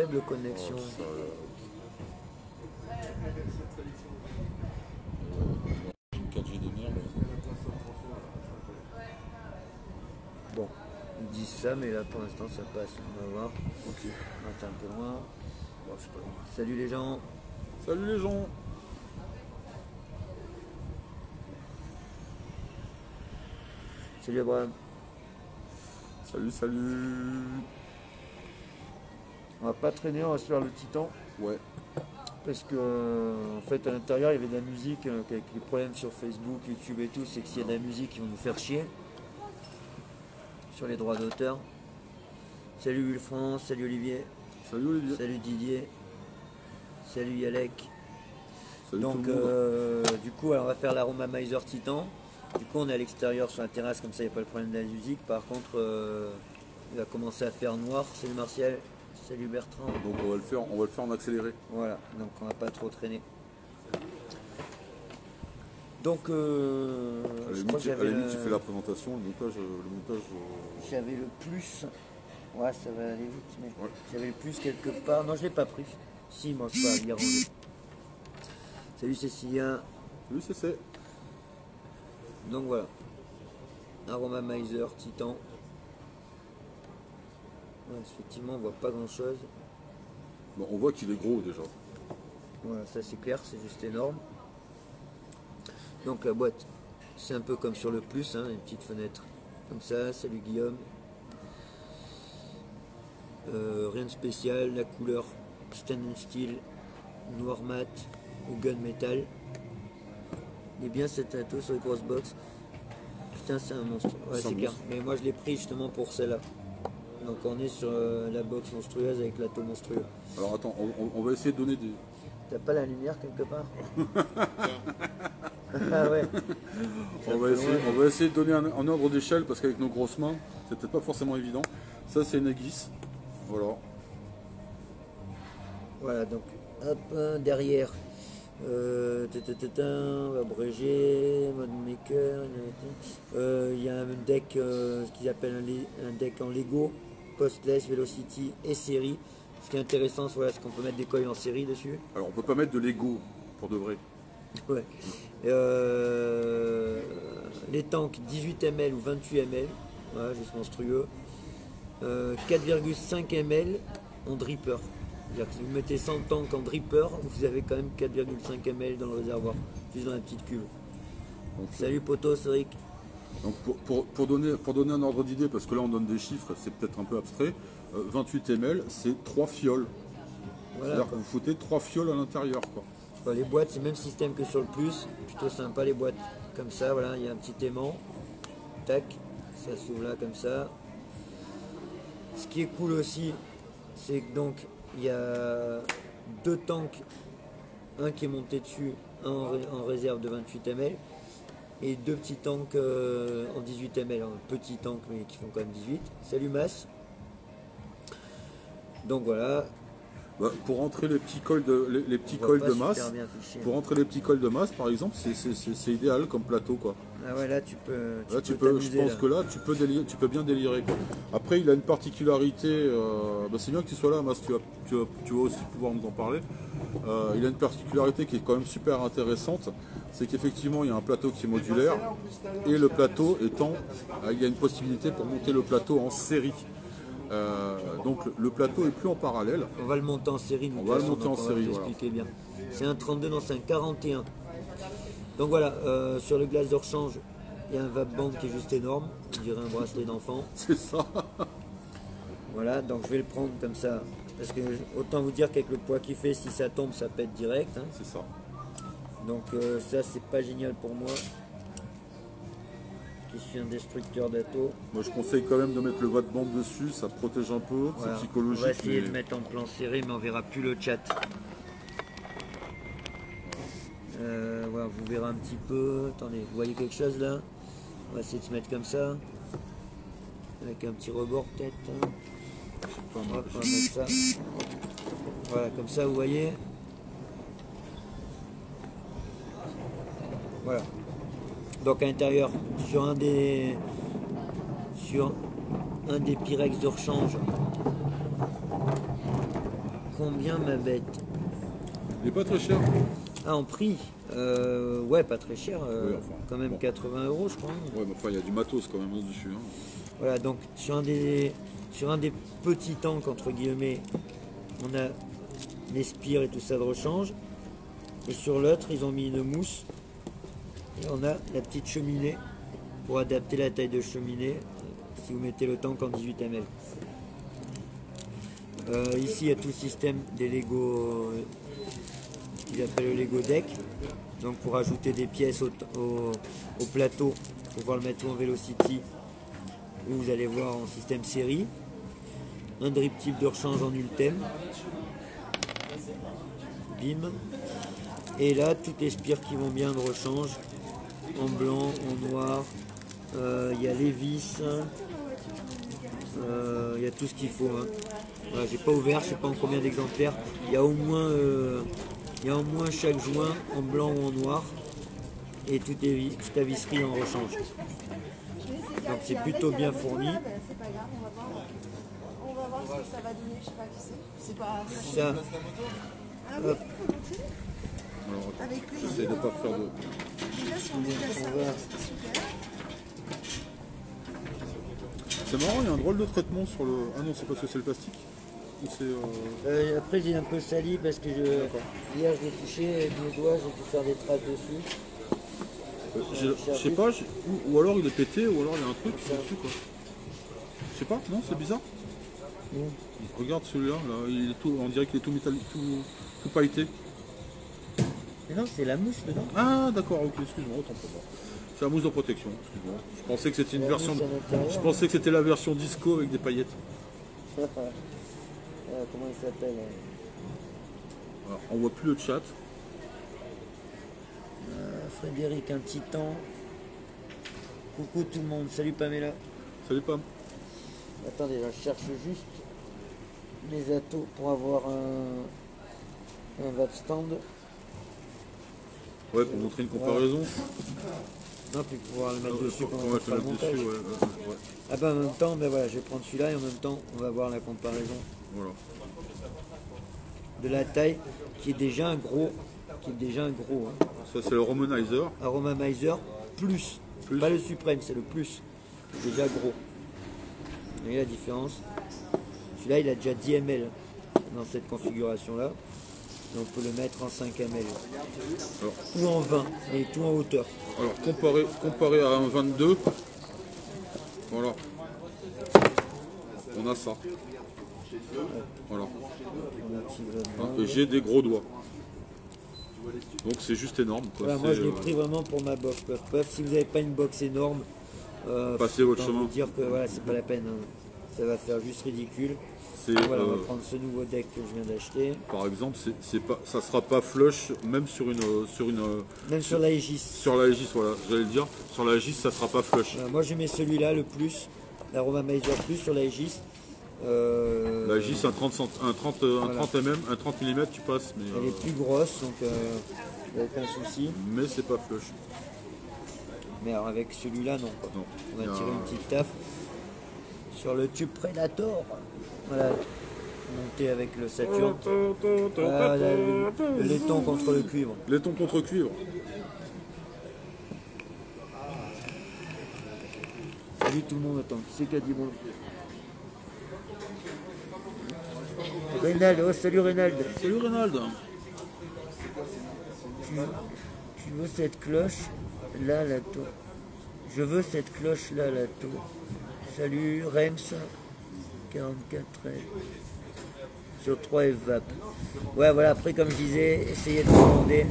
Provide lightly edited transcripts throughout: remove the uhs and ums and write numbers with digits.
faible connexion. Oh, une 4G de merde. Bon, ils disent ça, mais là pour l'instant ça passe. On va voir. Ok. On est un peu loin. Bon, c'est pas grave. Salut les gens. Salut les gens. Salut Abraham. Salut, salut. On va pas traîner, on va se faire le Titan. Ouais. Parce que en fait à l'intérieur il y avait de la musique, avec les problèmes sur Facebook, YouTube et tout, c'est que s'il y a de la musique ils vont nous faire chier sur les droits d'auteur. Salut Wilfrance, salut Olivier, Salut Olivier. salut Didier, salut Yalek. Salut Donc tout le monde. du coup alors, on va faire l'Aromamizer Titan. Du coup on est à l'extérieur sur la terrasse, comme ça il n'y a pas le problème de la musique. Par contre il va commencer à faire noir. Salut Martial, salut Bertrand. Donc on va le faire en accéléré. Voilà, donc on va pas trop traîner. Donc À la je crois que limite, tu fais la présentation, le montage. j'avais le plus. Ouais, ça va aller vite, mais Ouais. j'avais le plus quelque part. Non, je l'ai pas pris. Si, moi, je peux y ranger. Salut Cécilien. Salut CC. Donc voilà. Aromamizer Titan. Ouais, effectivement, on voit pas grand chose. Bon, on voit qu'il est gros déjà. Voilà, ça c'est clair, c'est juste énorme. Donc la boîte, c'est un peu comme sur le plus, hein, une petite fenêtre comme ça. Salut Guillaume. Rien de spécial, la couleur stainless steel, noir mat ou gunmetal. Il est bien cet ato sur les grosses box. Putain, c'est un monstre. Ouais, c'est clair. Mais moi je l'ai pris justement pour celle-là. Donc on est sur la box monstrueuse avec l'ato monstrueux. Alors attends, on va essayer de donner des. T'as pas la lumière quelque part? Ah ouais. On va essayer de donner un ordre d'échelle parce qu'avec nos grosses mains, c'est peut-être pas forcément évident. Ça c'est une aiguisse. Voilà. Voilà, donc hop, derrière, abrégé, mode maker, il y a un deck qu'ils appellent un deck en Lego, Postless, Velocity et série. Ce qui est intéressant, voilà, c'est qu'on peut mettre des coils en série dessus. Alors on peut pas mettre de Lego pour de vrai. Ouais. Les tanks 18 ml ou 28 ml, voilà, juste monstrueux. 4,5 ml en dripper. C'est-à-dire que si vous mettez 100 tanks en dripper, vous avez quand même 4,5 ml dans le réservoir, juste dans la petite cuve. Donc, Salut poto, Cédric. donc pour donner un ordre d'idée, parce que là on donne des chiffres, c'est peut-être un peu abstrait, 28 ml c'est 3 fioles. Voilà, C'est-à-dire que vous foutez 3 fioles à l'intérieur. Enfin, les boîtes, c'est le même système que sur le plus, plutôt sympa les boîtes. Comme ça, voilà, il y a un petit aimant. Tac, ça s'ouvre là comme ça. Ce qui est cool aussi, c'est que donc il y a deux tanks, un qui est monté dessus, un en réserve de 28 ml, et deux petits tanks en 18 ml, hein, petits tanks mais qui font quand même 18. Salut Mas. Donc voilà. Bah, pour rentrer les petits coils de masse, par exemple, c'est idéal comme plateau quoi. Ah ouais, là tu peux. Je pense que là tu peux bien délirer quoi. Après il a une particularité, c'est bien que tu sois là, Mas, tu vas aussi pouvoir nous en parler. Il a une particularité qui est quand même super intéressante, c'est qu'effectivement il y a un plateau qui est modulaire et le plateau étant, il y a une possibilité pour monter le plateau en série. Donc le plateau est plus en parallèle. On va le monter en série. On va le monter en série. Expliquer bien. C'est un 32 dans un 41. Donc voilà, sur le glace de rechange, il y a un vape band qui est juste énorme. On dirait un bracelet d'enfant. C'est ça. Voilà, donc je vais le prendre comme ça. Parce que autant vous dire qu'avec le poids qu'il fait, si ça tombe, ça pète direct. Hein. C'est ça. Donc ça, c'est pas génial pour moi. Qui suis un destructeur d'ato. Moi je conseille quand même de mettre le vape band dessus, ça protège un peu, voilà. c'est psychologique. On va essayer de mettre en plan serré, mais on verra plus le chat. Voilà, vous verrez un petit peu. Attendez, vous voyez quelque chose là? On va essayer de se mettre comme ça. Avec un petit rebord peut-être. Hein. Hop, on va mettre ça. Voilà, comme ça vous voyez. Voilà. Donc à l'intérieur, sur un des Pyrex de rechange, combien ma bête? Il est pas très cher. Ah, en prix ouais, pas très cher, Oui, enfin, quand même bon. 80 € je crois. Ouais, mais enfin, il y a du matos quand même dessus. Hein. Voilà, donc sur un des petits tanks, entre guillemets, on a les spires et tout ça de rechange. Et sur l'autre, ils ont mis une mousse. Et on a la petite cheminée pour adapter la taille de cheminée si vous mettez le tank en 18 ml. Ici, il y a tout le système des Lego qu'ils appellent le Lego Deck. Donc pour ajouter des pièces au plateau, pour pouvoir le mettre en Velocity, où vous allez voir en système série. Un drip tip de rechange en Ultem. Bim. Et là, toutes les spires qui vont bien de rechange, en blanc, en noir. Il y a les vis, il y a tout ce qu'il faut. Hein. Voilà, j'ai pas ouvert, je sais pas en combien d'exemplaires. Il y a au moins chaque joint en blanc ou en noir. Et toute la visserie en rechange. Donc c'est plutôt bien fourni. On va voir ce que ça va donner, je sais pas qui c'est. C'est pas. Ça, hop, Alors, Avec plaisir. j'essaie de pas faire de. Déjà, si on est déjà servi, c'est super. C'est marrant, il y a un drôle de traitement sur le. Ah non, c'est parce que c'est le plastique. Ou c'est. après j'ai un peu sali parce que hier je l'ai touché avec mes doigts, j'ai pu faire des traces dessus. Je sais pas, ou alors il est pété, ou alors il y a un truc dessus quoi. Je sais pas, non, c'est bizarre. Regarde celui-là, là, il est tout, on dirait qu'il est tout métallique, tout pailleté. Mais non, c'est la mousse dedans. Ah d'accord, ok, excuse-moi, autant pour moi. C'est la mousse de protection, excuse-moi. Je pensais que c'était une version. Je pensais que c'était la version disco avec des paillettes. Comment il s'appelle Alors, on voit plus le chat. Frédéric, un titan. Coucou tout le monde, salut Pamela. Salut Pam. Attendez, là, je cherche juste mes atos pour avoir un vape stand. Ouais, pour montrer une comparaison. Non, puis pouvoir le mettre dessus On pendant va qu'on te fera le mettre montage. dessus, ouais. Ah bah en même temps, ben voilà, je vais prendre celui-là et en même temps, on va voir la comparaison Voilà. de la taille qui est déjà un gros, hein. Ça c'est le Romanizer. Aromamizer plus. Plus. Pas le suprême, c'est le plus. C'est déjà gros. Vous voyez la différence? Celui-là, il a déjà 10 ml dans cette configuration-là. Et on peut le mettre en 5 ml. Alors, Ou en 20, et tout en hauteur. alors comparé à un 22, voilà. On a ça. Voilà. On a un petit peu de Hein, blanc. et j'ai des gros doigts. Donc c'est juste énorme. Quoi. Voilà, moi C'est, je l'ai pris vraiment pour ma box Puff Puff. Si vous n'avez pas une box énorme, Passez votre autant chemin. vous dire que voilà, c'est pas la peine. Hein. Ça va faire juste ridicule. c'est, Voilà, on va prendre ce nouveau deck que je viens d'acheter. par exemple, c'est pas, ça sera pas flush, même sur une Même sur la Aegis. sur la Aegis, voilà, j'allais le dire. Sur la Aegis, ça sera pas flush. Voilà, moi je mets celui-là, le plus, l'Aromamizer plus sur la Aegis. La Aegis, un 30 mm, un 30 mm, tu passes, mais Elle est plus grosse, donc il n'y a aucun souci. mais c'est pas flush. Mais alors avec celui-là, non. Quoi. Non. On va Il y a tirer une petite taf sur le tube Predator. Voilà, monté avec le Saturn. Voilà, le laiton contre le cuivre. Laiton contre cuivre. Salut tout le monde, attends, qui c'est qui a dit bon? Reynald, oh salut Reynald. Salut Reynald. Tu veux cette cloche? Là, la taux. Je veux cette cloche là, la taux. Salut Rems. 44 sur 3 FVAP. Ouais, voilà, après, comme je disais, essayez de commander.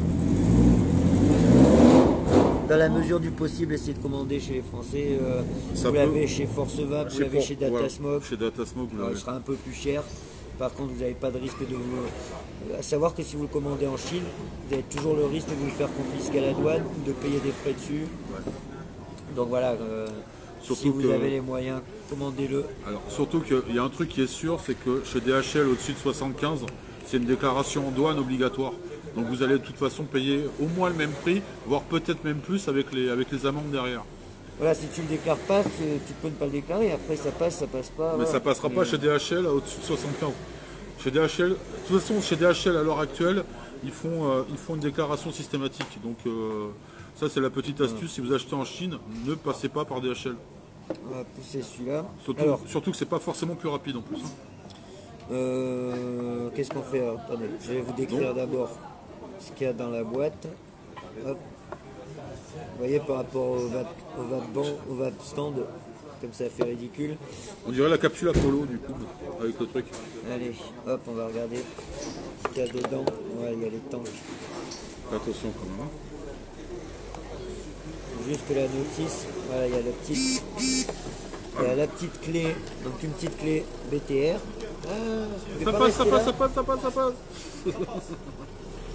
Dans la mesure du possible, essayez de commander chez les Français. Vous l'avez chez Force Vap, vous l'avez chez Datasmoke. Chez Datasmoke, vous Il l'avez. sera un peu plus cher. Par contre, vous n'avez pas de risque de vous. À savoir que si vous le commandez en Chine, vous avez toujours le risque de vous le faire confisquer à la douane ou de payer des frais dessus. Ouais. Donc voilà, Surtout si vous que- avez les moyens, commandez-le. Alors, surtout qu'il y a un truc qui est sûr, c'est que chez DHL au-dessus de 75, c'est une déclaration en douane obligatoire. Donc vous allez de toute façon payer au moins le même prix, voire peut-être même plus avec les amendes derrière. Voilà, si tu ne le déclares pas, tu peux ne pas le déclarer. Après, ça passe pas. Mais voilà. ça passera Mais, pas chez DHL au-dessus de 75. Chez DHL, de toute façon, chez DHL à l'heure actuelle, ils font une déclaration systématique. Donc ça, c'est la petite astuce. Si vous achetez en Chine, ne passez pas par DHL. On va pousser celui-là. Surtout que c'est pas forcément plus rapide en plus. Qu'est-ce qu'on fait? Alors, attendez, je vais vous décrire d'abord ce qu'il y a dans la boîte. Hop. Vous voyez, par rapport au vape stand, comme ça fait ridicule. On dirait la capsule Apollo du coup, avec le truc. Allez, hop, on va regarder ce qu'il y a dedans. Ouais, il y a les tanks. Attention quand même. Juste la notice, voilà, il y a la petite clé, donc une petite clé BTR. Ça passe.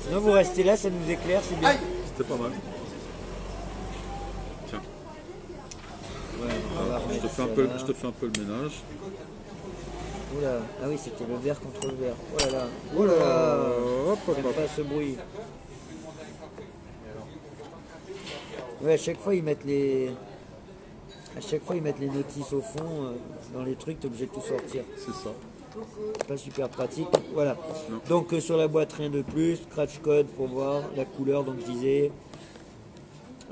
Sinon vous restez là, ça nous éclaire, c'est bien. C'était pas mal. Tiens, Ouais, on va je remettre te fais un peu le ménage. Oula, ah oui, c'était le verre contre le verre. Oh là là, oh là là, Hop, hop, j'aime hop. pas ce bruit. Ouais, à chaque fois ils mettent les notices au fond dans les trucs, t'es obligé de tout sortir. C'est ça. C'est pas super pratique. Voilà. Non. Donc sur la boîte rien de plus, scratch code pour voir la couleur, donc je disais.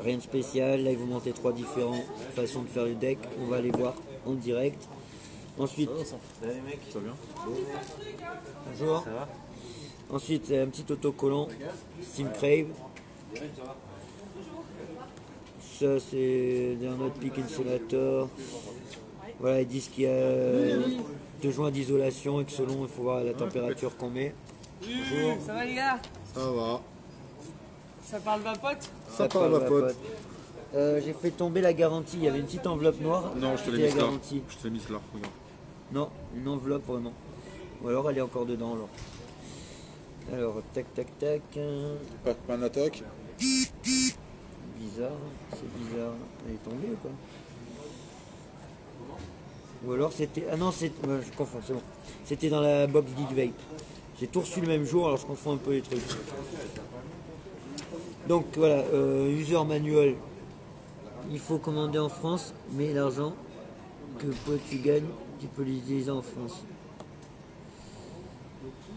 Rien de spécial, là ils vont monter 3 différentes façons de faire le deck, on va les voir en direct. Ensuite, Ça vient. bonjour. Ensuite c'est un petit autocollant Steam Crave. Ça c'est un autre pick insulator. Voilà, ils disent qu'il y a 2 joints d'isolation et que selon il faut voir la température qu'on met. Bonjour. Ça va les gars? Ça va. Ça parle vapote? Ça parle vapote. J'ai fait tomber la garantie, il y avait une petite enveloppe noire. Non, je te c'était l'ai la mise là. garantie. Je te l'ai mise là, regarde. Non, une enveloppe vraiment. Ou alors elle est encore dedans alors. Alors, tac tac tac. Pac-Man attaque. Bizarre, c'est bizarre. Elle est tombée ou quoi? Ou alors c'était. Ah non, c'est. Je confonds, c'est bon. C'était dans la box Geek Vape. J'ai tout reçu le même jour, alors je confonds un peu les trucs. Donc voilà, user manual. Il faut commander en France, mais l'argent que tu gagnes, tu peux l'utiliser en France.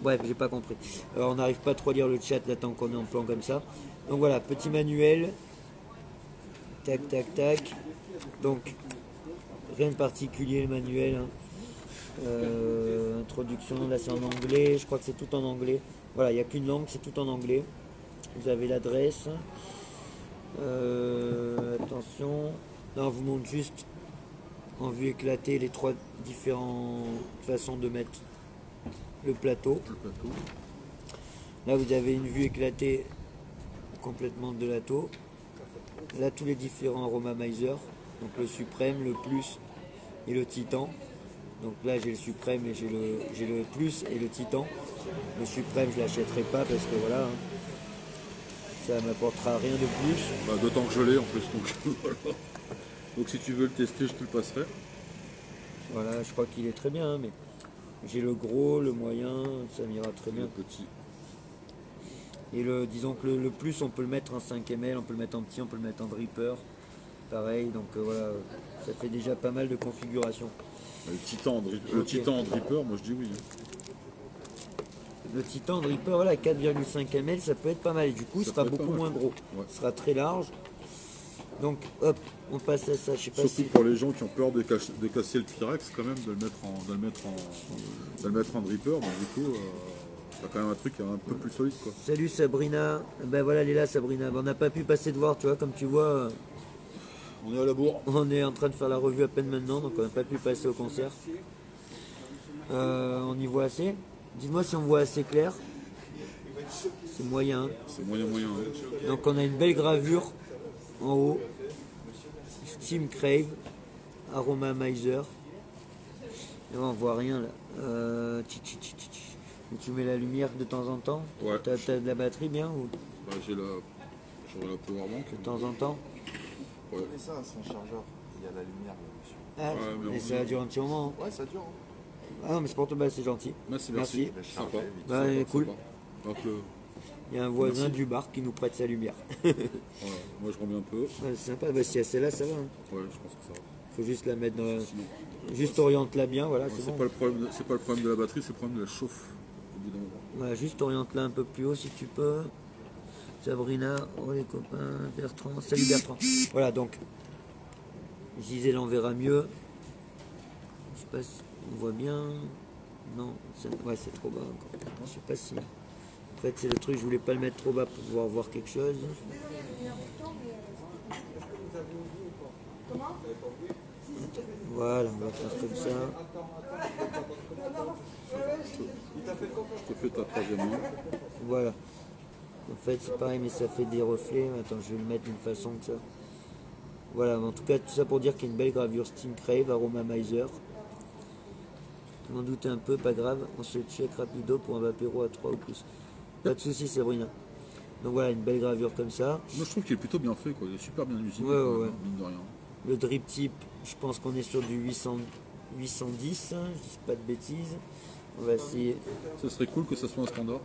Bref, j'ai pas compris. Alors on n'arrive pas trop à lire le chat là tant qu'on est en plan comme ça. Donc voilà, petit manuel. Tac tac tac. Donc rien de particulier le manuel. Hein. Introduction, là c'est en anglais, je crois que c'est tout en anglais. Voilà, il n'y a qu'une langue, c'est tout en anglais. Vous avez l'adresse. Attention. Là on vous montre juste en vue éclatée les 3 différentes façons de mettre le plateau. Là vous avez une vue éclatée complètement de l'atto. Là tous les différents aromamisers. Donc le suprême, le plus et le titan. Donc là j'ai le suprême et j'ai le plus et le titan. Le suprême je l'achèterai pas parce que voilà. Hein, ça m'apportera rien de plus. Bah, d'autant que je l'ai en plus. Donc, voilà. Donc si tu veux le tester, je te le passerai. Voilà, je crois qu'il est très bien, hein, mais j'ai le gros, le moyen, ça m'ira très bien. Le petit. Et disons que le plus, on peut le mettre en 5 ml, on peut le mettre en petit, on peut le mettre en dripper. Pareil, donc voilà, ça fait déjà pas mal de configurations. Le titan en dripper, moi je dis oui. Le titan en dripper, voilà, 4,5 ml, ça peut être pas mal. Et du coup, il Ça sera peut être beaucoup pas mal. moins gros. Ouais. Il sera très large. Donc, hop, on passe à ça. Je sais pas Surtout si... pour les gens qui ont peur de casser le Pyrex, quand même, de le mettre en dripper. Donc du coup, t'as quand même un truc un peu plus solide, quoi. Salut Sabrina. Ben voilà, elle est là, Sabrina. Ben, on n'a pas pu passer de voir, tu vois, comme tu vois. On est à la bourre. On est en train de faire la revue à peine maintenant, donc on n'a pas pu passer au concert. On y voit assez. Dis-moi si on voit assez clair. C'est moyen. C'est moyen. Hein. Donc on a une belle gravure en haut. Steam Crave, Aromamizer. Et on voit rien là. Et tu mets la lumière de temps en temps. Ouais. T'as de la batterie bien ou Bah, j'aurai la powerbank. de temps en temps? Ouais. Mais ça, c'est un chargeur. Il y a la lumière là-dessus. Ah, Ouais, mais mais on- ça dure un petit moment. Ouais, ça dure. Hein. Ah non, mais c'est pour toi, bah, c'est gentil. Merci. Merci. Sympa. Bah, Sympa, cool. sympa. Donc, Il y a un voisin Merci. du bar qui nous prête sa lumière. voilà. Moi je remets un peu. Ouais, c'est sympa, bah, si c'est là, ça va. Hein. Ouais, je pense que ça va. Faut juste la mettre dans la... Sinon, Juste oriente-la bien, voilà, ouais, c'est c'est bon. pas le problème de la batterie, c'est le problème de la chauffe. Voilà, juste oriente-la un peu plus haut si tu peux. Sabrina, oh les copains, Bertrand, salut Bertrand. Voilà, donc, Gisèle en verra mieux. Je sais pas si on voit bien. Non, ouais, c'est trop bas encore. Je sais pas si... En fait, c'est le truc, je voulais pas le mettre trop bas pour pouvoir voir quelque chose. Voilà, on va faire comme ça. Je te fais ta troisième main. Voilà. En fait, c'est pareil, mais ça fait des reflets. Attends, je vais le mettre d'une façon que ça. Voilà, en tout cas, tout ça pour dire qu'il y a une belle gravure Steam Crave, Aroma Miser. Je m'en doutais un peu, pas grave. On se check rapido pour un Vapero à 3 ou plus. Pas de soucis, Sabrina. Donc voilà, une belle gravure comme ça. Moi je trouve qu'il est plutôt bien fait, quoi. Il est super bien utilisé, Ouais, ouais. mine de rien. Le drip type, je pense qu'on est sur du 810, hein, je dis pas de bêtises. On va essayer. Ça serait cool que ça soit un standard.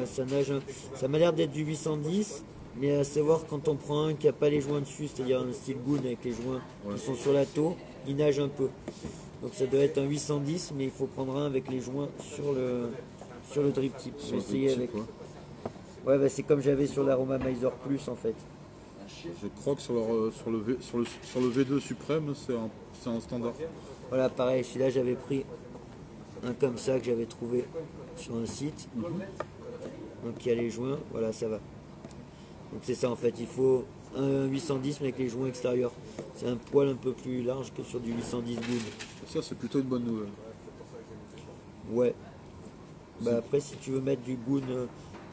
Ça m'a l'air d'être du 810, mais à savoir quand on prend un qui n'a pas les joints dessus, c'est-à-dire un style Goon avec les joints qui sont sur la taux, il nage un peu. Donc ça doit être un 810, mais il faut prendre un avec les joints sur le drip type. Je vais essayer avec. Ouais, bah c'est comme j'avais sur l'Aroma Miser Plus en fait. Je crois que sur le V2 suprême, c'est un standard. Voilà, pareil, celui-là j'avais pris un comme ça que j'avais trouvé sur un site. Donc il y a les joints, voilà, ça va. Donc c'est ça en fait, il faut un 810 mais avec les joints extérieurs. C'est un poil un peu plus large que sur du 810 Goon. Ça c'est plutôt une bonne nouvelle. Ouais. Bah après si tu veux mettre du Goon,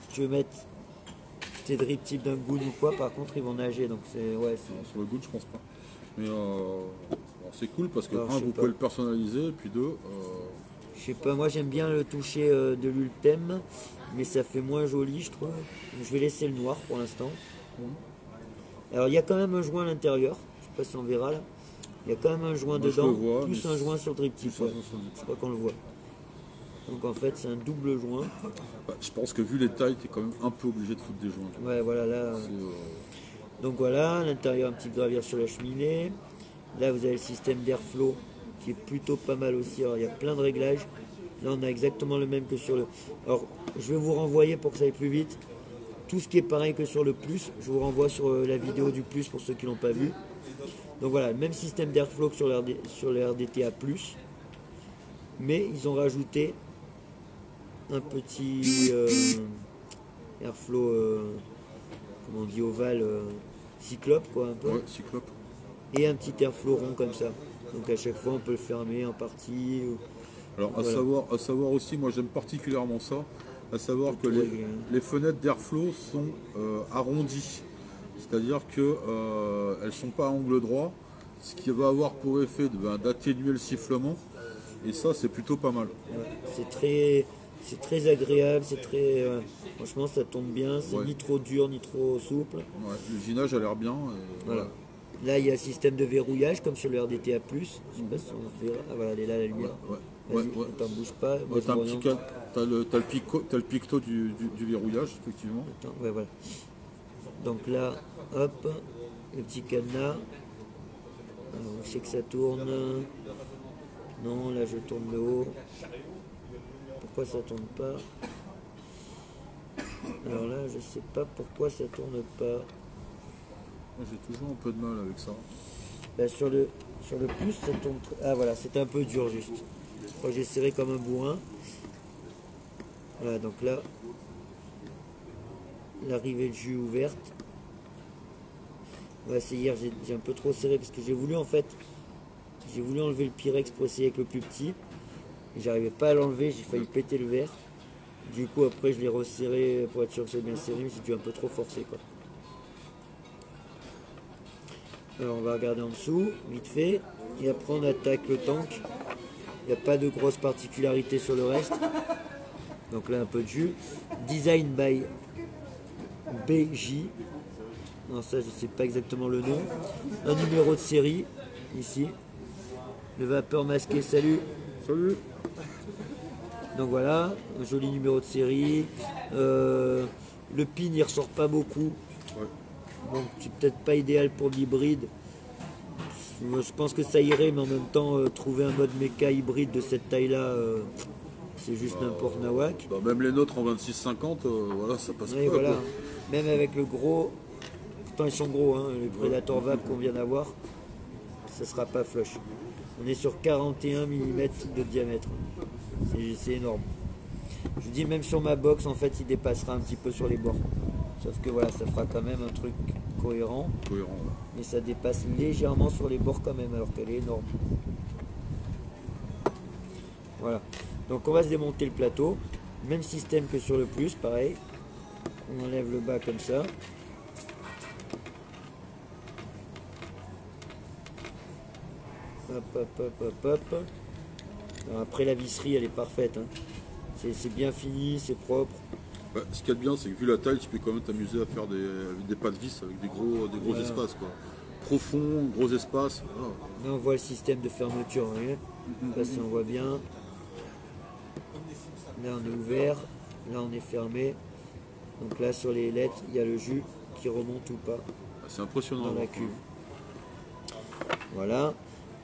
si tu veux mettre tes drip type d'un Goon ou quoi, par contre ils vont nager, donc c'est... Ouais, sur le Goon je pense pas. Mais c'est cool parce que Alors, un, vous pouvez le personnaliser, et puis deux... Je sais pas, moi j'aime bien le toucher de l'Ultem, mais ça fait moins joli je trouve. Je vais laisser le noir pour l'instant. Alors il y a quand même un joint à l'intérieur, je sais pas si on verra là. Il y a quand même un joint Moi, dedans, vois, plus un joint sur le drip type. Ouais. Je crois qu'on le voit. Donc en fait c'est un double joint. Bah, je pense que vu les tailles, tu es quand même un peu obligé de foutre des joints. Ouais voilà là. Donc voilà, à l'intérieur un petit gravure sur la cheminée. Là vous avez le système d'airflow qui est plutôt pas mal aussi. Alors il y a plein de réglages. Là on a exactement le même que sur le... Alors je vais vous renvoyer pour que ça aille plus vite. Tout ce qui est pareil que sur le plus, je vous renvoie sur la vidéo du plus pour ceux qui l'ont pas vu. Donc voilà, le même système d'airflow que sur le RDTA+, mais ils ont rajouté un petit airflow, comment on dit, ovale, cyclope quoi un peu. Ouais, cyclope. Et un petit airflow rond comme ça. Donc à chaque fois on peut le fermer en partie. Alors voilà. à savoir aussi, moi j'aime particulièrement ça, à savoir que les fenêtres d'airflow sont arrondies. C'est-à-dire qu'elles ne sont pas à angle droit, ce qui va avoir pour effet d'atténuer le sifflement. Et ça c'est plutôt pas mal. Ouais, c'est très agréable, c'est très... franchement ça tombe bien, c'est ni trop dur ni trop souple. Ouais, l'usinage a l'air bien. Voilà. Là il y a un système de verrouillage comme sur le RDTA+. Je sais pas si on verra. Ah voilà, elle est là la lumière. Ouais. Attends, bouge pas. T'as le picto du verrouillage, effectivement. Attends, ouais, voilà. Donc là, hop, le petit cadenas. Alors, où c'est que ça tourne? Non, là je tourne le haut. Pourquoi ça tourne pas? Alors là, je sais pas pourquoi ça tourne pas. J'ai toujours un peu de mal avec ça. Bah, sur le plus, ça tourne... Ah voilà, c'était un peu dur juste. Je crois que j'ai serré comme un bourrin. Voilà, donc là, l'arrivée de jus ouverte. On va essayer, j'ai un peu trop serré parce que j'ai voulu en fait, j'ai voulu enlever le Pyrex pour essayer avec le plus petit. Et j'arrivais pas à l'enlever, j'ai failli péter le verre. Du coup après je l'ai resserré pour être sûr que c'est bien serré, mais j'ai dû un peu trop forcer quoi. Alors on va regarder en dessous, vite fait, et après on attaque le tank. Il n'y a pas de grosses particularités sur le reste. Donc là un peu de jus. Design by BJ. Non ça je sais pas exactement le nom. Un numéro de série, ici. Le vapeur masqué, salut. Salut. Donc voilà, un joli numéro de série. Le pin il ressort pas beaucoup. Ouais. Donc c'est peut-être pas idéal pour l'hybride. Je pense que ça irait, mais en même temps trouver un mode méca hybride de cette taille là, c'est juste n'importe nawak. Bah, même les nôtres en 26-50, voilà, ça passe Oui, pas. voilà. Quoi. Même avec le gros, pourtant ils sont gros, hein, les Predator Vape qu'on vient d'avoir, ça sera pas flush. On est sur 41 mm de diamètre. C'est énorme. Je vous dis, même sur ma box, en fait, il dépassera un petit peu sur les bords. Sauf que voilà, ça fera quand même un truc cohérent. Cohérent, ouais. Mais ça dépasse légèrement sur les bords quand même, alors qu'elle est énorme. Voilà. Donc on va se démonter le plateau. Même système que sur le plus, pareil. On enlève le bas comme ça. Hop, hop, hop, hop, hop. Alors après la visserie, elle est parfaite. Hein. C'est bien fini, c'est propre. Ouais, ce qu'il y a de bien, c'est que vu la taille, tu peux quand même t'amuser à faire des pas de vis avec des gros Voilà. espaces. Quoi. Profond, gros espace. Voilà. Là on voit le système de fermeture. Vous voyez. Là si on voit bien. Là on est ouvert. Là on est fermé. Donc là sur les lettres, il y a le jus qui remonte ou pas C'est impressionnant. dans la cuve. Voilà.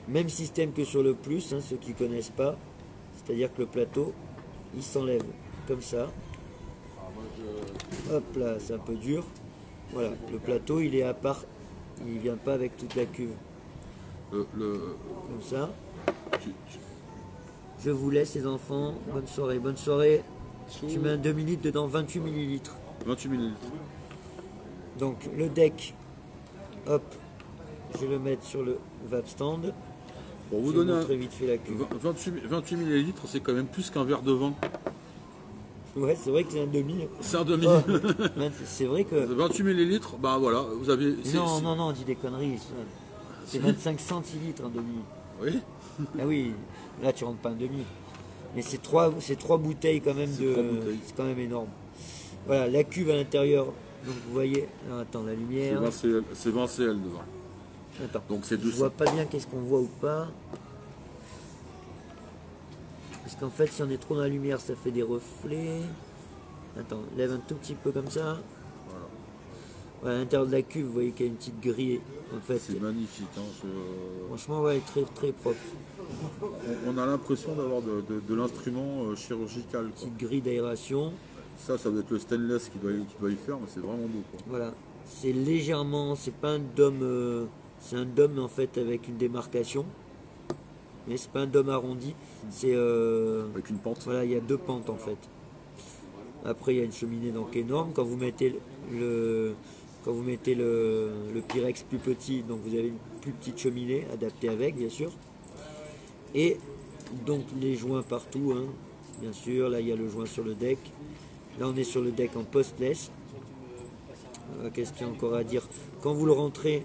Même système que sur le plus, hein, ceux qui ne connaissent pas. C'est-à-dire que le plateau, il s'enlève comme ça. Hop là, c'est un peu dur. Voilà, le plateau, il est à part. Il vient pas avec toute la cuve. Comme ça. Je vous laisse les enfants. Bonne soirée. Bonne soirée. Tu mets un demi-litre dedans, 28 millilitres. 28 millilitres. Donc le deck, hop, je vais le mettre sur le vape stand. Pour vous Je vais donner montrer vite fait la cuve. 28 millilitres, c'est quand même plus qu'un verre de vin. Ouais, c'est vrai que c'est un demi. C'est un demi. Oh, c'est vrai que... 28 millilitres, bah voilà, vous avez. Non, on dit des conneries. C'est 25 centilitres un demi. Oui. Ah oui, là tu rentres pas un demi. Mais c'est trois bouteilles quand même de. C'est quand même énorme. Voilà, la cuve à l'intérieur. Donc vous voyez. Non, attends, la lumière. C'est 20 CL devant. Attends. Donc c'est Je vois pas bien qu'est-ce qu'on voit ou pas. Parce qu'en fait, si on est trop dans la lumière, ça fait des reflets. Attends, lève un tout petit peu comme ça. Voilà, à l'intérieur de la cuve, vous voyez qu'il y a une petite grille. En fait, c'est magnifique. Hein, franchement, ouais, très très propre. On a l'impression d'avoir de l'instrument chirurgical. Quoi. Petite grille d'aération. Ça doit être le stainless qui doit y faire, mais c'est vraiment beau. Quoi. Voilà, c'est légèrement, c'est pas un dôme, c'est un dôme en fait avec une démarcation. Mais c'est pas un dôme arrondi, c'est avec une pente. Voilà, il y a deux pentes en fait. Après il y a une cheminée donc énorme. Quand vous mettez le Pyrex plus petit, donc vous avez une plus petite cheminée adaptée avec bien sûr. Et donc les joints partout, hein, bien sûr. Là il y a le joint sur le deck. Là on est sur le deck en postless. Qu'est-ce qu'il y a encore à dire? Quand vous le rentrez,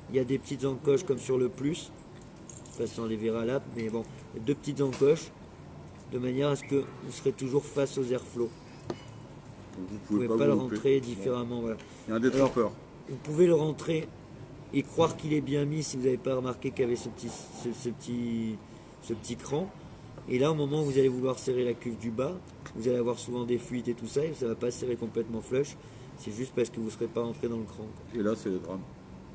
il y a des petites encoches comme sur le plus. De toute façon on les verra là, mais bon, deux petites encoches de manière à ce que vous serez toujours face aux airflows. Vous pouvez pas le rentrer différemment. Voilà. Il y a un détrompeur. Vous pouvez le rentrer et croire qu'il est bien mis si vous n'avez pas remarqué qu'il y avait ce petit cran. Et là, au moment où vous allez vouloir serrer la cuve du bas, vous allez avoir souvent des fuites et tout ça, et ça ne va pas serrer complètement flush. C'est juste parce que vous ne serez pas rentré dans le cran. Et là, c'est le drame.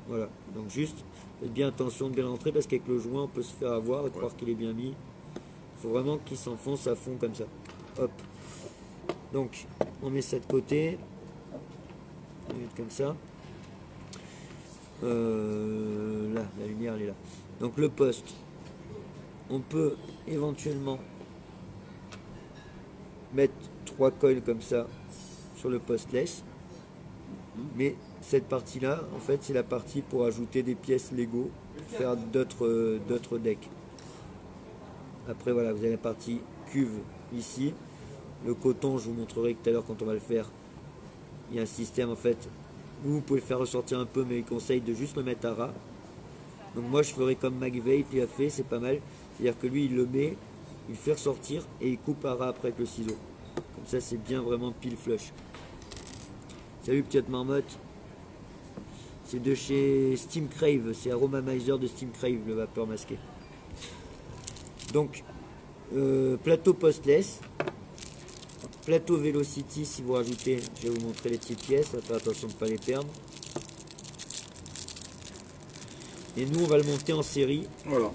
Voilà. Donc juste, faites bien attention de bien rentrer parce qu'avec le joint, on peut se faire avoir et croire qu'il est bien mis. Il faut vraiment qu'il s'enfonce à fond comme ça. Hop. Donc, on met ça de côté. On met comme ça. Là, la lumière, elle est là. Donc, le poste. On peut éventuellement mettre 3 coils comme ça sur le postless. Mais cette partie-là, en fait, c'est la partie pour ajouter des pièces Lego, faire d'autres decks. Après, voilà, vous avez la partie cuve ici. Le coton, je vous montrerai tout à l'heure quand on va le faire. Il y a un système, en fait, où vous pouvez le faire ressortir un peu, mais il conseille de juste le mettre à ras. Donc moi, je ferai comme McVeigh, puis a fait, c'est pas mal. C'est-à-dire que lui, il le met, il le fait ressortir, et il coupe à ras après avec le ciseau. Comme ça, c'est bien vraiment pile flush. Salut petite marmotte. C'est de chez Steam Crave, c'est Aromamizer de Steam Crave, le vapeur masqué. Donc, plateau postless, plateau Velocity si vous rajoutez, je vais vous montrer les petites pièces, à faire attention de ne pas les perdre. Et nous on va le monter en série. Voilà.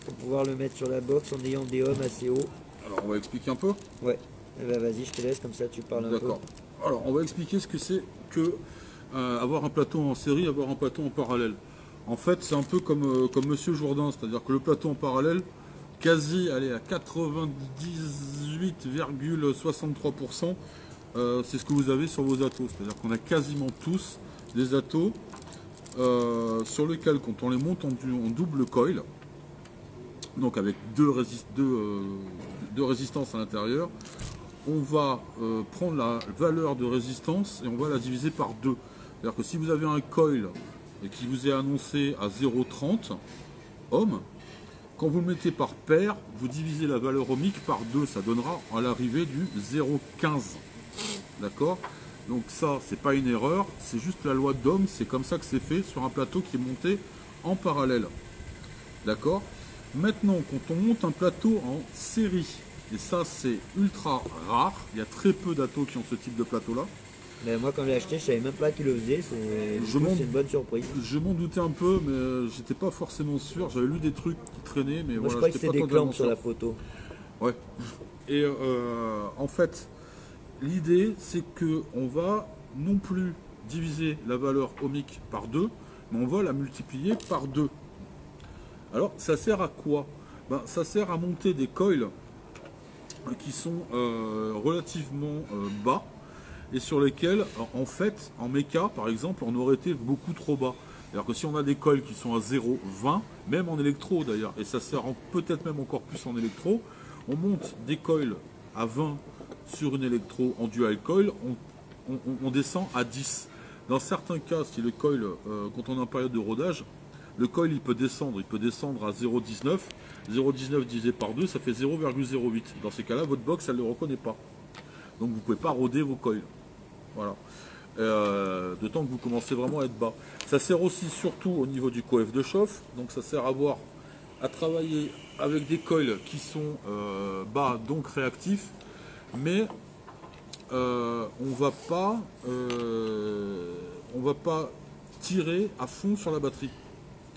Pour pouvoir le mettre sur la box en ayant des hommes assez hauts. Alors on va expliquer un peu. Ouais. Eh ben, vas-y, je te laisse, comme ça tu parles un peu. D'accord. Alors on va expliquer ce que c'est que avoir un plateau en série, avoir un plateau en parallèle. En fait, c'est un peu comme Monsieur Jourdain, c'est-à-dire que le plateau en parallèle, quasi, allez, à 98,63%, c'est ce que vous avez sur vos atos. C'est-à-dire qu'on a quasiment tous des atos sur lesquels, quand on les monte en double coil, donc avec deux résistances à l'intérieur, on va prendre la valeur de résistance et on va la diviser par 2. C'est-à-dire que si vous avez un coil et qui vous est annoncé à 0,30 ohms, quand vous le mettez par paire, vous divisez la valeur ohmique par 2, ça donnera à l'arrivée du 0,15. D'accord? Donc ça, c'est pas une erreur, c'est juste la loi d'Ohm, c'est comme ça que c'est fait sur un plateau qui est monté en parallèle. D'accord? Maintenant, quand on monte un plateau en série, et ça c'est ultra rare, il y a très peu d'atos qui ont ce type de plateau là. Mais moi quand je l'ai acheté, je savais même pas qu'il le faisait, c'est une bonne surprise. Je m'en doutais un peu, mais j'étais pas forcément sûr, j'avais lu des trucs qui traînaient, mais Moi voilà, je crois que c'était des clampes sur sûr. la photo. Ouais. Et en fait, l'idée c'est que on va non plus diviser la valeur ohmique par 2, mais on va la multiplier par 2. Alors, ça sert à quoi? Ben, ça sert à monter des coils qui sont relativement bas et sur lesquels, en fait, en méca, par exemple, on aurait été beaucoup trop bas. C'est-à-dire que si on a des coils qui sont à 0,20, même en électro d'ailleurs, et ça sert peut-être même encore plus en électro, on monte des coils à 20 sur une électro en dual coil, on descend à 10. Dans certains cas, si le coil, quand on est en période de rodage, le coil il peut descendre à 0,19. 0,19 divisé par 2, ça fait 0,08. Dans ces cas-là, votre box, elle ne le reconnaît pas. Donc vous ne pouvez pas roder vos coils. Voilà. D'autant que vous commencez vraiment à être bas. Ça sert aussi surtout au niveau du coef de chauffe. Donc ça sert à travailler avec des coils qui sont bas, donc réactifs. Mais on va pas tirer à fond sur la batterie.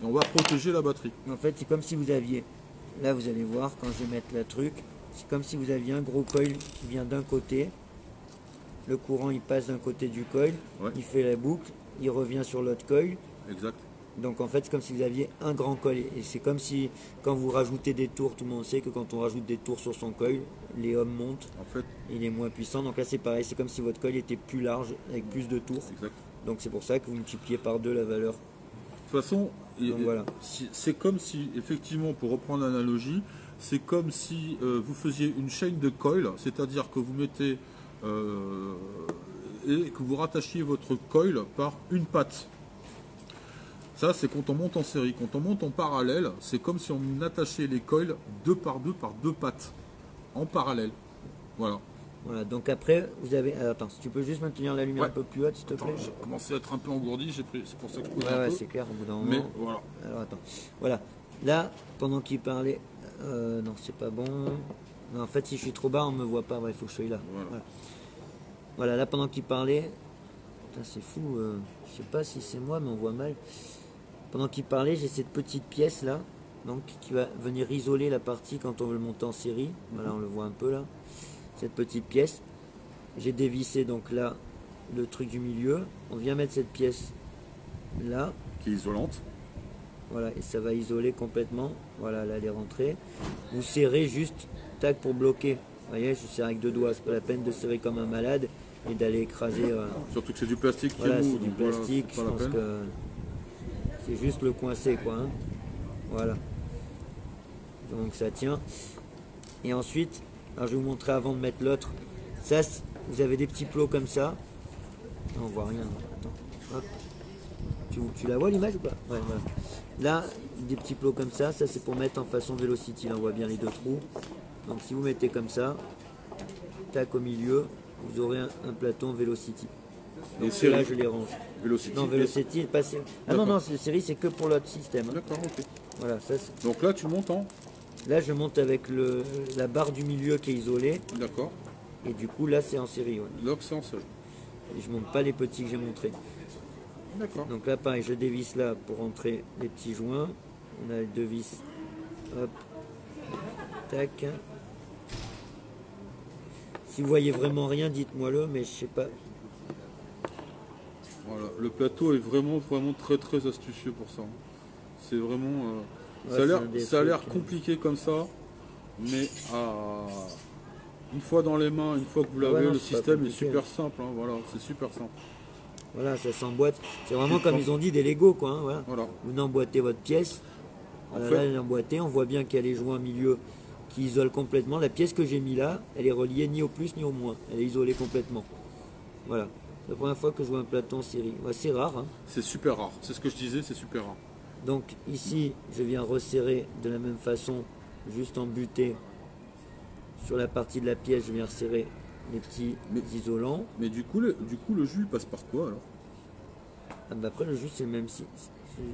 Et on va protéger la batterie. En fait, c'est comme si vous aviez, là vous allez voir quand je vais mettre le truc, c'est comme si vous aviez un gros coil qui vient d'un côté, le courant il passe d'un côté du coil, Ouais. il fait la boucle, il revient sur l'autre coil. Exact. Donc en fait c'est comme si vous aviez un grand coil et c'est comme si quand vous rajoutez des tours, tout le monde sait que quand on rajoute des tours sur son coil, les ohms montent, En fait, il est moins puissant. Donc là c'est pareil, c'est comme si votre coil était plus large avec plus de tours. exact. Donc c'est pour ça que vous multipliez par 2 la valeur. De toute façon, Donc voilà. c'est comme si, effectivement, pour reprendre l'analogie, c'est comme si vous faisiez une chaîne de coil, c'est-à-dire que vous mettez et que vous rattachiez votre coil par une patte. Ça, c'est quand on monte en série. Quand on monte en parallèle, c'est comme si on attachait les coils 2 par 2 par 2 pattes en parallèle. Voilà. Voilà, donc après vous avez. Attends, si tu peux juste maintenir la lumière Ouais. un peu plus haute s'il te plaît. J'ai commencé à être un peu engourdi, c'est pour ça que je pose Ouais, un ouais, peu. c'est clair au bout d'un moment. Mais voilà. Alors attends. Voilà. Là, pendant qu'il parlait. Non, c'est pas bon. Non, en fait, si je suis trop bas, on me voit pas. Ouais, il faut que je sois là. Voilà. Voilà, là, pendant qu'il parlait. Putain, c'est fou. Je sais pas si c'est moi, mais on voit mal. Pendant qu'il parlait, j'ai cette petite pièce là. Donc, qui va venir isoler la partie quand on veut le monter en série. Voilà, on le voit un peu là. Cette petite pièce. J'ai dévissé donc là le truc du milieu. On vient mettre cette pièce là. Qui est isolante. Voilà, et ça va isoler complètement. Voilà, là elle est rentrée. Vous serrez juste, tac, pour bloquer. Vous voyez, je serre avec 2 doigts. C'est pas la peine de serrer comme un malade et d'aller écraser. Surtout que c'est du plastique Voilà, qui est c'est mou, du donc voilà, plastique. c'est Je pas la pense peine. que c'est juste le coincer, quoi. Hein. Voilà. Donc ça tient. Et ensuite, alors je vais vous montrer avant de mettre l'autre. Ça, vous avez des petits plots comme ça. Non, on voit rien. Attends. Hop. Tu la vois l'image ou pas? Ouais, voilà. Là, des petits plots comme ça c'est pour mettre en façon Velocity. Là, on voit bien les 2 trous. Donc si vous mettez comme ça, tac au milieu, vous aurez un plateau en Velocity. Et Donc série. là, je les range. Velocity. Non, Velocity, pas série. Ah non, D'accord. non, c'est série, c'est que pour l'autre système. Hein. D'accord, ok. Voilà, ça, c'est- Donc là, tu montes en. là, je monte avec la barre du milieu qui est isolée. D'accord. Et du coup, là, c'est en série. Ouais. Là, c'est en série. Et je monte pas les petits que j'ai montrés. D'accord. Donc là, pareil, je dévisse là pour rentrer les petits joints. On a les 2 vis. Hop. Tac. Si vous voyez vraiment rien, dites-moi-le, mais je sais pas. Voilà, le plateau est vraiment très très astucieux pour ça. C'est vraiment. Ouais, ça a l'air trucs, compliqué comme ça, mais une fois dans les mains, une fois que vous l'avez, Ouais, non, le c'est pas système est compliqué, super simple. Hein, voilà, c'est super simple. Voilà, ça s'emboîte. C'est vraiment comme ils ont dit des Lego, quoi. Hein, voilà. Voilà. Vous emboîtez votre pièce. En Voilà, fait- là, elle est emboîtée. On voit bien qu'il y a les joints milieu qui isolent complètement. La pièce que j'ai mis là, elle est reliée ni au plus ni au moins. Elle est isolée complètement. Voilà. C'est la première fois que je vois un plateau en série. Ouais, c'est rare. Hein. C'est super rare. C'est ce que je disais, c'est super rare. Donc ici, je viens resserrer de la même façon, juste en butée. Sur la partie de la pièce, je viens resserrer les petits isolants. Mais du coup, le jus il passe par quoi alors? Ah bah après, le jus, c'est le même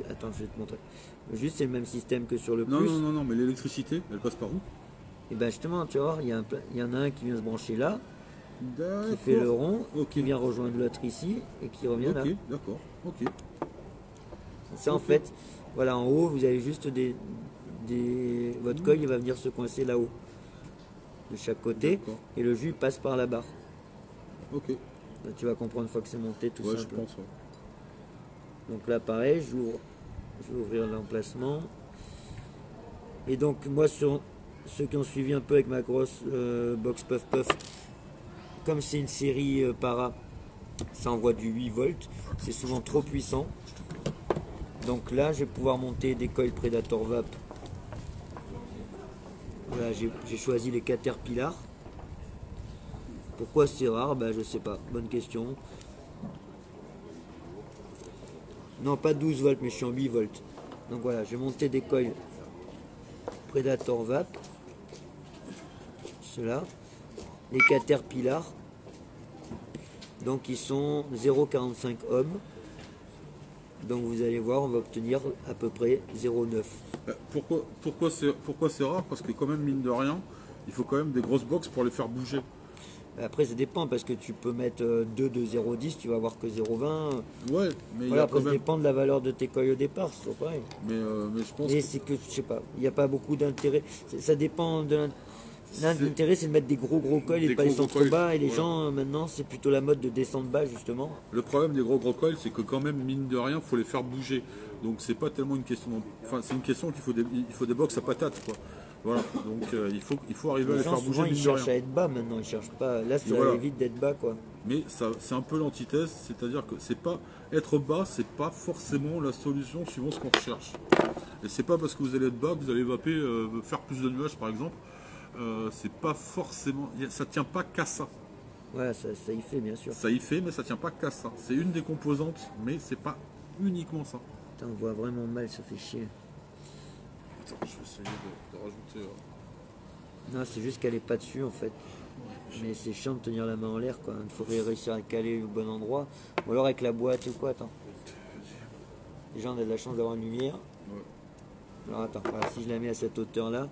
Attends, je vais te montrer. Le jus, c'est le même système que sur le Non, plus. non, mais l'électricité, elle passe par où? Et ben justement, tu vois, il y en a un qui vient se brancher là, D'accord. qui fait le rond, Ok. qui vient rejoindre l'autre ici et qui revient là. Ok, d'accord. Ok. Ça en fait, voilà, en haut, vous avez juste votre coil, il va venir se coincer là-haut, de chaque côté, D'accord. et le jus passe par la barre. Ok. Là, tu vas comprendre une fois que c'est monté, tout Ouais, simple. je pense. Ouais. Donc là, pareil, je vais ouvrir l'emplacement. Et donc, moi, sur ceux qui ont suivi un peu avec ma grosse box Puff Puff, comme c'est une série para, ça envoie du 8 volts, c'est souvent trop puissant. Donc là, je vais pouvoir monter des coils Predator Vap. Voilà, j'ai choisi les Caterpillar. Pourquoi c'est rare? Ben, je sais pas, bonne question. Non, pas 12 volts, mais je suis en 8 volts. Donc voilà, j'ai monté des coils Predator Vap. Ceux-là. Les Caterpillar. Donc ils sont 0,45 ohms. Donc vous allez voir, on va obtenir à peu près 0,9. Pourquoi c'est rare? Parce que quand même, mine de rien, il faut quand même des grosses box pour les faire bouger. Après ça dépend parce que tu peux mettre 2 de 0,10, tu vas avoir que 0,20. Ouais, mais il y Voilà, a après quand ça même. dépend de la valeur de tes coils au départ, c'est toujours pareil. Mais je pense Mais que c'est que, je sais pas, il n'y a pas beaucoup d'intérêt. Ça dépend de l'intérêt, c'est de mettre des gros coils et Des de pas gros descendre trop coils, bas. Et les voilà. gens, maintenant, c'est plutôt la mode de descendre bas, justement. le problème des gros coils, c'est que quand même, mine de rien, faut les faire bouger. Donc c'est pas tellement une question. Enfin, c'est une question qu'il faut des box à patates, quoi. Voilà. Donc il faut arriver à Les les gens, faire bouger, souvent, ils mine de cherchent à rien. être bas maintenant, ils cherchent pas. Là, ça voilà. évite d'être bas, quoi. Mais c'est un peu l'antithèse, c'est-à-dire que c'est pas être bas, c'est pas forcément la solution suivant ce qu'on recherche. Et c'est pas parce que vous allez être bas que vous allez vaper, faire plus de nuages, par exemple. C'est pas forcément, ça tient pas qu'à ça. Voilà, ça y fait, bien sûr. Ça y fait, mais ça tient pas qu'à ça. C'est une des composantes, mais c'est pas uniquement ça. Putain, on voit vraiment mal, ça fait chier. Attends, je vais essayer de rajouter. Non, c'est juste qu'elle est pas dessus, en fait. Mais c'est chiant de tenir la main en l'air, quoi. Il faudrait réussir à caler au bon endroit. Ou alors avec la boîte ou quoi, attends. Déjà, on a de la chance d'avoir une lumière. Ouais. Alors attends, voilà, si je la mets à cette hauteur-là.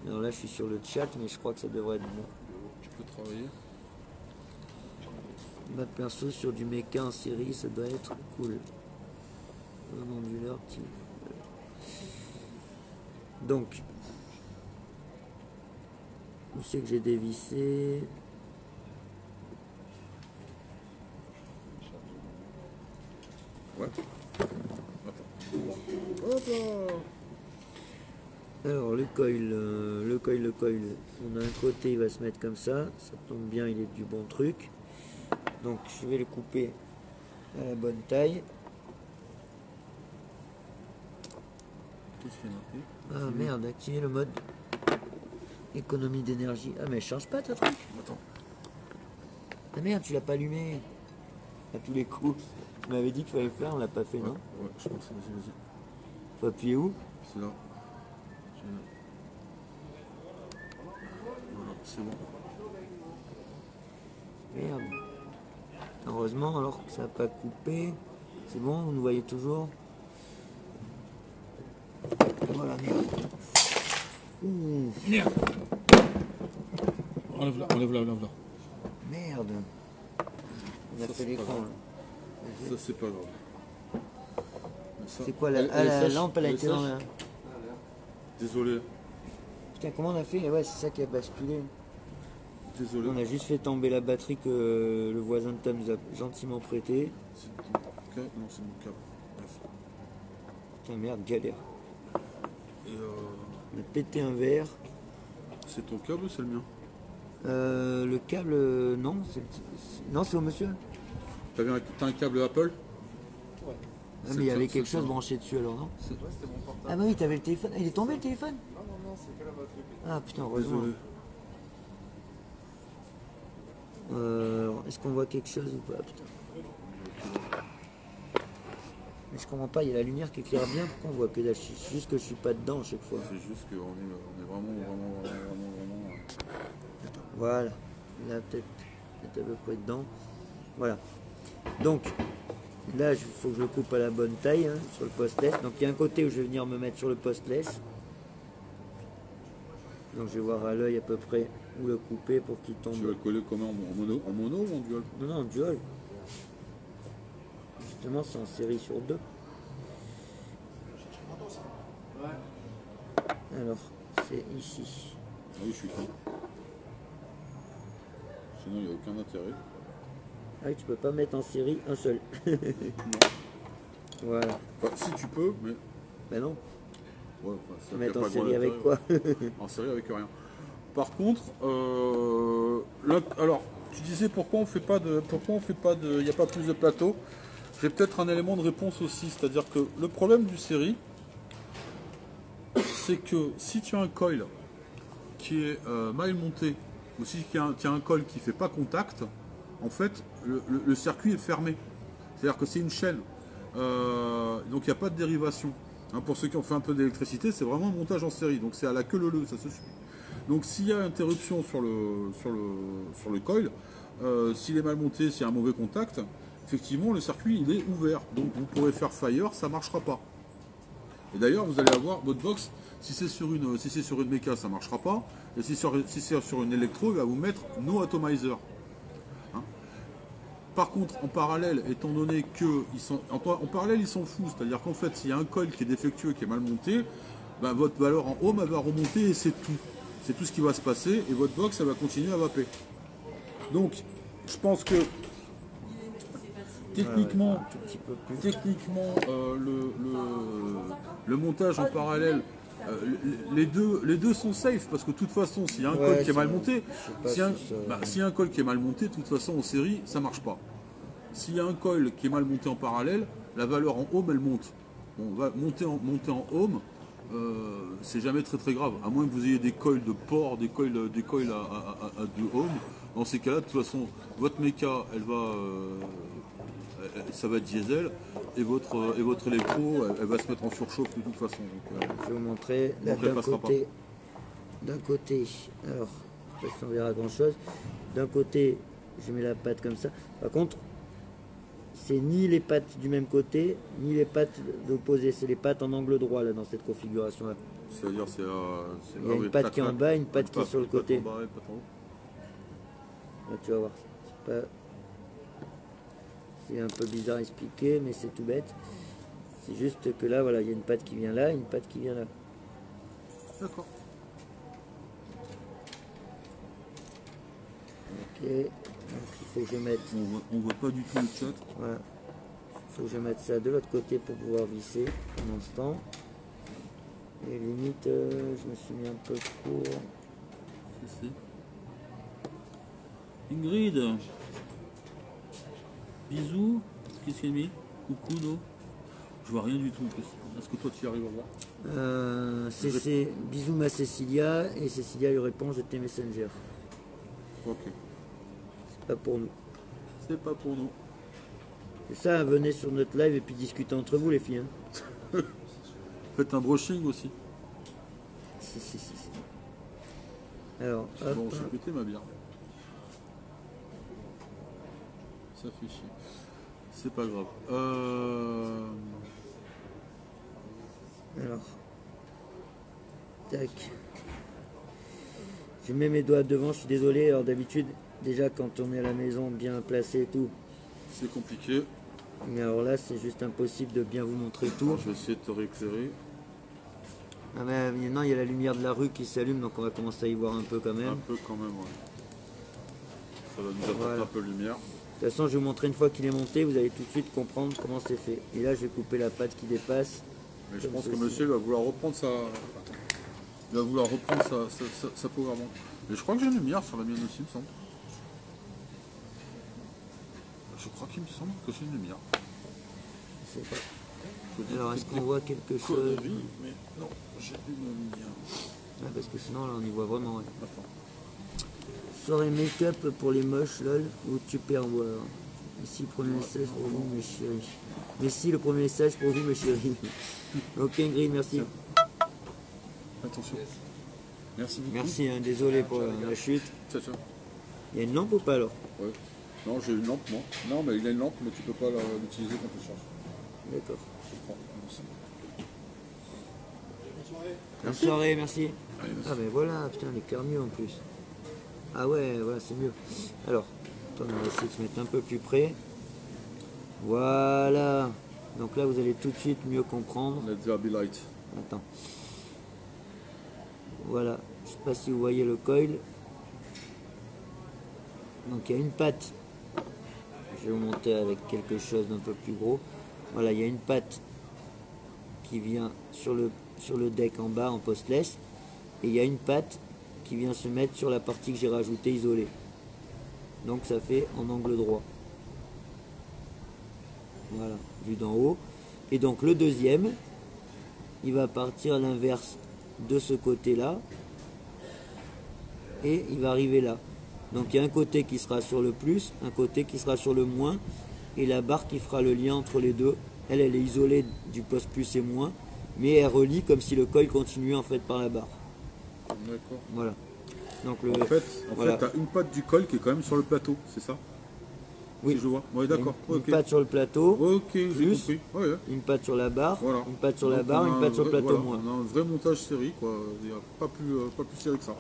Alors là, je suis sur le chat, mais je crois que ça devrait être bon. Tu peux travailler. Ma perso sur du méca en série, ça doit être cool. Un onduleur petit. Donc, où c'est que j'ai dévissé? Ouais. Attends. Hop là. Alors le coil, on a un côté, il va se mettre comme ça tombe bien, il est du bon truc. Donc je vais le couper à la bonne taille. Qu'est-ce qu'il y a marqué? Ah merde, activer le mode économie d'énergie. Ah mais elle charge pas ta truc? Attends. Ah merde, tu l'as pas allumé à tous les coups. Tu m'avais dit qu'il fallait le faire, on l'a pas fait, non? Ouais, je pense. Vas-y. Faut appuyer où? C'est là. Voilà, c'est bon. Merde. Heureusement alors que ça n'a pas coupé. C'est bon, vous nous voyez toujours? Voilà, merde. Ouh, Merde. Enlève-la. merde. On a Ça, fait c'est l'écran pas grave. là. Ça, c'est pas grave. Ça, C'est quoi elle la est sèche, lampe, elle a est été dans sèche. la... Désolé. Putain, comment on a fait? Ouais, c'est ça qui a basculé. Désolé. On a juste fait tomber la batterie que le voisin de Tom nous a gentiment prêté. C'est ton câble. Non, c'est mon câble. Bref. Putain merde, galère. Et On a pété un verre. c'est ton câble ou c'est le mien? Le câble, non, non, c'est au monsieur. T'as un câble Apple? Ah, C'est mais il y ça, avait c'est quelque chose ça. branché dessus alors, non? Ouais, c'était mon portable. Ah bah oui, t'avais le téléphone. Ah, il est tombé le téléphone? Non, c'est que la batterie. Ah putain, heureusement. Désolé. Est-ce qu'on voit quelque chose ou pas? Putain. Mais je comprends pas, il y a la lumière qui éclaire bien, pourquoi on voit que dalle? C'est juste que je suis pas dedans à chaque fois. C'est juste qu'on est vraiment. Voilà, là peut-être à peu près dedans. Voilà. Donc là, il faut que je le coupe à la bonne taille hein, sur le postless. Donc il y a un côté où je vais venir me mettre sur le postless. Donc je vais voir à l'œil à peu près où le couper pour qu'il tombe. Tu vas le coller comment? En mono ou en dual? Non, non, en dual. Justement, c'est en série sur 2. Alors, c'est ici. Ah oui, je suis con. Sinon, il n'y a aucun intérêt. Ah oui, tu peux pas mettre en série un seul. Voilà. Enfin, si tu peux, mais. Ben non, Ouais, tu ça peux mettre fait en pas série grand avec intérêt, quoi? ouais. En série avec rien. Par contre, alors, tu disais pourquoi on fait pas de. Il n'y a pas plus de plateau. J'ai peut-être un élément de réponse aussi, c'est-à-dire que le problème du série, c'est que si tu as un coil qui est mal monté, ou si tu as un coil qui ne fait pas contact, en fait, le circuit est fermé. C'est-à-dire que c'est une chaîne. Donc il n'y a pas de dérivation. Hein, pour ceux qui ont fait un peu d'électricité, c'est vraiment un montage en série. Donc c'est à la queue leu, ça se suit. Donc s'il y a interruption sur le coil, s'il est mal monté, s'il y a un mauvais contact, effectivement le circuit il est ouvert. Donc vous pourrez faire fire, ça ne marchera pas. Et d'ailleurs vous allez avoir votre box, si c'est sur une méca, ça ne marchera pas. Et si c'est sur une électro, il va vous mettre no atomizer. Hein. Par contre, en parallèle, étant donné que en parallèle ils s'en foutent, c'est-à-dire qu'en fait s'il y a un coil qui est défectueux, qui est mal monté, ben, votre valeur en ohm elle va remonter et c'est tout. C'est tout ce qui va se passer et votre box elle va continuer à vaper. Donc je pense que techniquement, Un petit peu plus. le montage en parallèle, les deux sont safe parce que de toute façon s'il y a un Ouais, col qui est mal c'est- monté, je sais pas si ça- s'il y a un col qui est mal monté, de toute façon en série ça marche pas. S'il y a un col qui est mal monté en parallèle, la valeur en ohm elle monte. On va monter en ohm, c'est jamais très très grave, à moins que vous ayez des coils de port, des coils à 2 ohms. Dans ces cas-là, de toute façon, votre méca, ça va être diesel, et votre électro, elle va se mettre en surchauffe de toute façon. Donc, Je vais vous montrer. Là, Donc, elle passera pas. d'un côté, alors, je sais pas si on verra grand chose. D'un côté, je mets la patte comme ça. Par contre, c'est ni les pattes du même côté, ni les pattes d'opposé. C'est les pattes en angle droit là dans cette configuration-là. c'est-à-dire, Il y a une patte qui est en bas, une patte qui est sur le côté. Patte en bas et patte en haut. Là, tu vas voir. C'est un peu bizarre à expliquer, mais c'est tout bête. C'est juste que là, voilà, il y a une patte qui vient là, une patte qui vient là. D'accord. Ok. Donc, il faut que je mette. On voit pas du tout le chat. Voilà. Il faut que je mette ça de l'autre côté pour pouvoir visser pendant ce temps. Et limite, je me suis mis un peu court. Ingrid, bisous. Qu'est-ce qu'il y a mis? Coucou, non? Je vois rien du tout. Est-ce que toi tu y arrives à voir? C'est bisous ma Cécilia, et Cécilia lui répond je t'ai Messenger. Ok. C'est pas pour nous. C'est pas pour nous. C'est ça, venez sur notre live et puis discutez entre vous les filles. Hein. Faites un brushing aussi. Si. Alors, hop. Bon, j'ai pété ma bière. Ça fait chier. C'est pas grave. Alors. Tac. Je mets mes doigts devant, je suis désolé. Alors d'habitude, déjà quand on est à la maison bien placé et tout. C'est compliqué. Mais alors là, c'est juste impossible de bien vous montrer tout. Alors, je vais essayer de te rééclairer. Ah mais maintenant, il y a la lumière de la rue qui s'allume, donc on va commencer à y voir un peu quand Un même. peu quand même, ouais. Ça va nous apporter Voilà. un peu de lumière. De toute façon, je vais vous montrer une fois qu'il est monté, vous allez tout de suite comprendre comment c'est fait. Et là, je vais couper la pâte qui dépasse. Mais je Comme pense que ceci. monsieur va vouloir reprendre sa. Attends. Il va vouloir reprendre sa power bank. Mais je crois que j'ai une lumière sur la mienne aussi, il me semble. Je crois qu'il me semble que j'ai une lumière. Je sais pas. Je dis Alors, est-ce peut-être qu'on voit quelque des chose? conneries, mais non, j'ai une lumière. Ah, parce que sinon, là, on y voit vraiment rien. Attends. Soirée make-up pour les moches, lol, ou Tupperware. Ici, le premier message pour vous, mes chéris. Ici, le premier message pour vous, mes chéris. Ok, Ingrid, merci. Attention. Merci beaucoup. Merci, hein, désolé pour la chute. Ciao, ciao. Il y a une lampe ou pas alors? Ouais. Non, j'ai une lampe, moi. Non, mais il a une lampe, mais tu peux pas l'utiliser quand tu changes. D'accord. Je prends. Bonne soirée, merci. Allez, merci. Ah ben voilà, putain, elle éclaire mieux en plus. Ah ouais, voilà, c'est mieux. Alors, attends, on va essayer de se mettre un peu plus près. Voilà. Donc là, vous allez tout de suite mieux comprendre. Let there be light. Attends. Voilà. Je sais pas si vous voyez le coil. Donc il y a une patte. Je vais vous monter avec quelque chose d'un peu plus gros. Voilà, il y a une patte qui vient sur le deck en bas en postless. Et il y a une patte qui vient se mettre sur la partie que j'ai rajoutée isolée. Donc ça fait en angle droit. Voilà, vu d'en haut. Et donc le deuxième, il va partir à l'inverse de ce côté-là. Et il va arriver là. Donc il y a un côté qui sera sur le plus, un côté qui sera sur le moins. Et la barre qui fera le lien entre les deux. Elle est isolée du poste plus et moins. Mais elle relie comme si le coil continuait en fait par la barre. D'accord. Voilà. Donc En fait, voilà. tu as une patte du col qui est quand même sur le plateau, c'est ça? Oui. Si je vois. Oui, d'accord. Une Ok. patte sur le plateau, Ok, j'ai plus compris. Ouais, ouais. une patte sur la barre, Voilà. une patte sur la Donc, barre, on a une un patte sur le vrai- plateau voilà, moins. on a un vrai montage série, quoi. Il n'y a pas plus série que ça.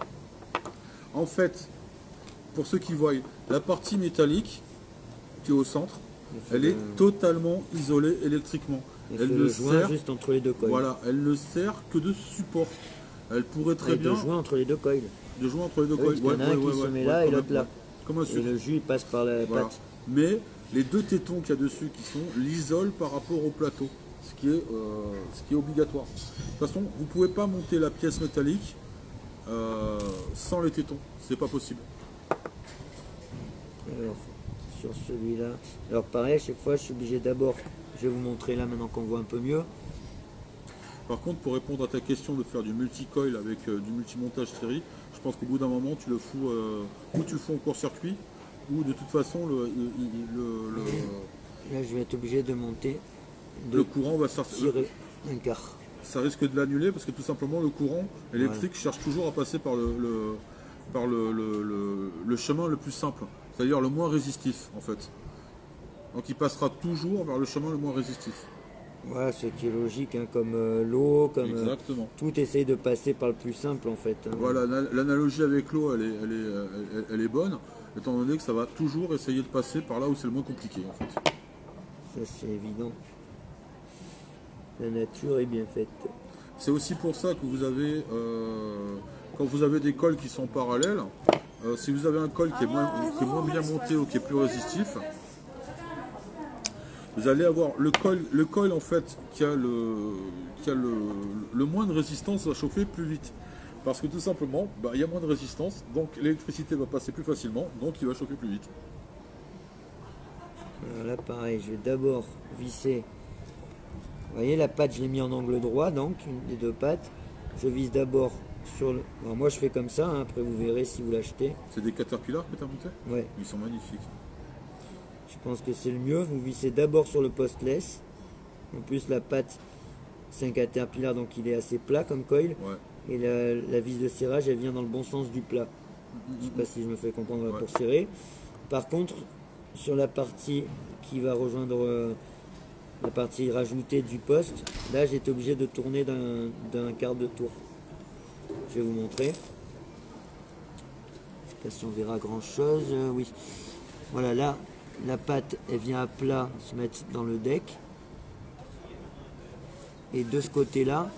En fait, pour ceux qui voient, la partie métallique qui est au centre, elle est totalement isolée électriquement. Il Elle fait ne le joint sert, juste entre les deux coils. voilà, elle ne sert que de support. Elle pourrait très Et bien de joint entre les deux coils. de jouer entre les deux Oui, coils. parce qu'il y en a un qui se met là et quand l'autre même, là. ouais. Comme un Et sucre. le jus il passe par la Voilà. patte. Mais les deux tétons qu'il y a dessus qui sont l'isolent par rapport au plateau, ce qui est obligatoire. De toute façon, vous ne pouvez pas monter la pièce métallique sans les tétons, c'est pas possible. Alors, sur celui-là. Alors pareil, à chaque fois je suis obligé d'abord, je vais vous montrer là maintenant qu'on voit un peu mieux. Par contre, pour répondre à ta question de faire du multi-coil avec du multi-montage série, je pense qu'au bout d'un moment, tu le fous, ou tu le fous en court-circuit, ou de toute façon, Là je vais être obligé de monter, le courant va sortir. tirer un quart. Ça risque de l'annuler parce que tout simplement, le courant électrique cherche toujours à passer par le chemin le plus simple, c'est-à-dire le moins résistif, en fait. Donc il passera toujours vers le chemin le moins résistif. Voilà, ce qui est logique, hein, comme l'eau, comme Exactement. tout essaye de passer par le plus simple en fait. Hein. Voilà, l'analogie avec l'eau, elle est bonne, étant donné que ça va toujours essayer de passer par là où c'est le moins compliqué, en fait. Ça c'est évident. La nature est bien faite. C'est aussi pour ça que vous avez, quand vous avez des cols qui sont parallèles, si vous avez un col qui est moins bien monté ou qui est plus résistif, vous allez avoir le col en fait qui a le moins de résistance va chauffer plus vite. Parce que tout simplement, il y a moins de résistance, donc l'électricité va passer plus facilement, donc il va chauffer plus vite. Alors là pareil, je vais d'abord visser. Vous voyez la patte, je l'ai mis en angle droit, donc une des deux pattes. Je vise d'abord sur le. Alors moi je fais comme ça, hein, après vous verrez si vous l'achetez. C'est des Caterpillar que tu as monté? Ouais. Ils sont magnifiques. Je pense que c'est le mieux. Vous vissez d'abord sur le postless. En plus, la patte, c'est un Caterpillar, donc il est assez plat comme coil. Ouais. Et la vis de serrage, elle vient dans le bon sens du plat. Je ne sais pas si je me fais comprendre Ouais. pour serrer. Par contre, sur la partie qui va rejoindre la partie rajoutée du poste, là, j'ai été obligé de tourner d'un quart de tour. Je vais vous montrer. Je ne sais pas si on verra grand chose. Oui. Voilà, là. La patte, elle vient à plat se mettre dans le deck. Et de ce côté-là,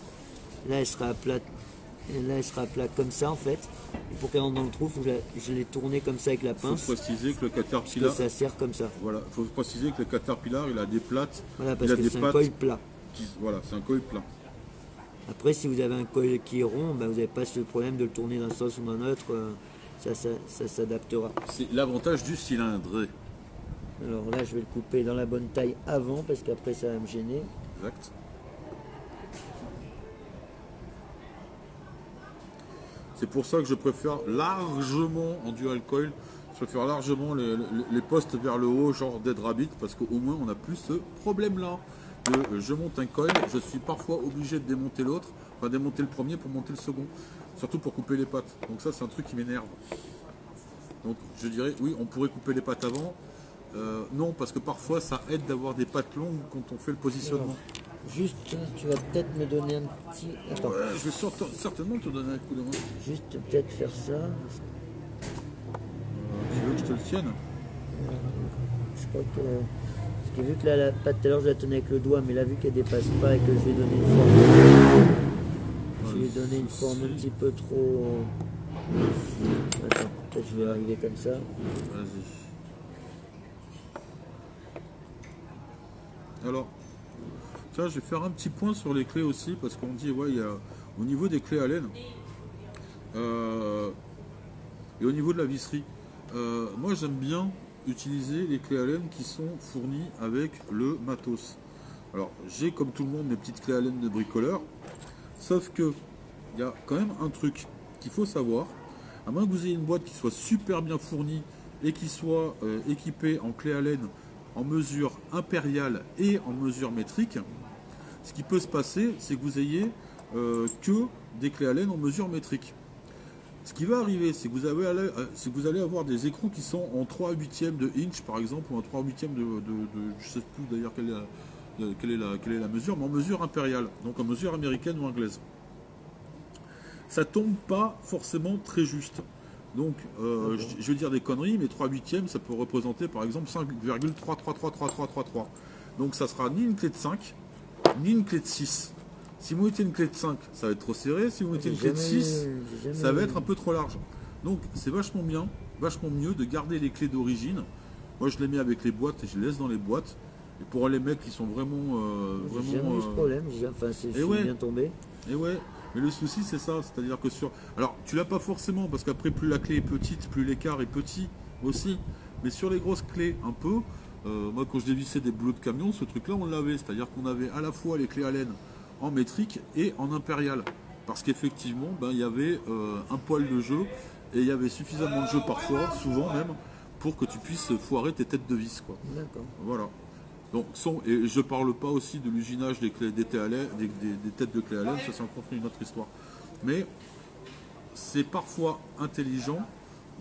là, elle sera à plat Et là, elle sera plate comme ça en fait. Et pour qu'elle rentre dans le trou, je l'ai tourné comme ça avec la Il faut pince. préciser que le Parce que Caterpillar, ça sert comme ça. voilà, faut préciser que le Caterpillar, il a des plates, Voilà, parce il a que des c'est un pattes. coil plat. Voilà, c'est un coil plat. Après, si vous avez un coil qui est rond, ben, vous n'avez pas ce problème de le tourner d'un sens ou d'un autre. Ça s'adaptera. C'est l'avantage du cylindré. Alors là, je vais le couper dans la bonne taille avant, parce qu'après, ça va me gêner. Exact. C'est pour ça que je préfère largement en dual coil, je préfère largement les postes vers le haut, genre Dead Rabbit, parce qu'au moins on n'a plus ce problème-là. Je monte un coil, je suis parfois obligé de démonter l'autre, enfin démonter le premier pour monter le second, surtout pour couper les pattes. Donc ça c'est un truc qui m'énerve. Donc je dirais oui, on pourrait couper les pattes avant. Non, parce que parfois ça aide d'avoir des pattes longues quand on fait le positionnement. Juste, tu vas peut-être me donner un petit... Attends, Ouais, je vais certainement te donner un coup de main. juste peut-être faire ça. Tu veux que je te le tienne? Je crois que... Parce que vu que là, la patte tout à l'heure, je la tenais avec le doigt, mais là, vu qu'elle dépasse pas et que je lui ai donné une forme... Je lui ai donné une forme un petit peu trop... Attends, peut-être je vais arriver comme ça. Vas-y. Alors, tiens, je vais faire un petit point sur les clés aussi, parce qu'on dit, ouais, il y a au niveau des clés Allen et au niveau de la visserie. Moi, j'aime bien utiliser les clés Allen qui sont fournies avec le matos. Alors, j'ai comme tout le monde mes petites clés Allen de bricoleur, sauf que il y a quand même un truc qu'il faut savoir. À moins que vous ayez une boîte qui soit super bien fournie et qui soit équipée en clé Allen en mesure impériale et en mesure métrique, ce qui peut se passer, c'est que vous ayez que des clés Allen en mesure métrique. Ce qui va arriver, c'est que vous allez avoir des écrans qui sont en 3/8 de inch par exemple, ou en 3/8 je ne sais plus d'ailleurs quelle est la mesure, mais en mesure impériale, donc en mesure américaine ou anglaise. Ça tombe pas forcément très juste. Donc, je vais dire des conneries, mais 3/8, ça peut représenter par exemple 5,33333333. Donc, ça sera ni une clé de 5, ni une clé de 6. Si vous mettez une clé de 5, ça va être trop serré. Si vous mettez une clé de 6, ça va être un peu trop large. Donc, c'est vachement bien, vachement mieux de garder les clés d'origine. Moi, je les mets avec les boîtes et je les laisse dans les boîtes. Et pour les mecs qui sont vraiment... J'ai jamais eu ce problème, enfin, je suis ouais. bien tombé. Et ouais, mais le souci c'est ça, c'est-à-dire que sur... Alors tu l'as pas forcément, parce qu'après plus la clé est petite, plus l'écart est petit aussi. Mais sur les grosses clés un peu, moi quand je dévissais des boulots de camion, ce truc-là on l'avait, c'est-à-dire qu'on avait à la fois les clés Allen en métrique et en impérial. Parce qu'effectivement, ben, il y avait un poil de jeu, et il y avait suffisamment de jeu parfois, souvent même, pour que tu puisses foirer tes têtes de vis, quoi. D'accord. Voilà. Donc, et je parle pas aussi de l'usinage des clés des têtes de clés Allen, ça c'est encore une autre histoire. Mais c'est parfois intelligent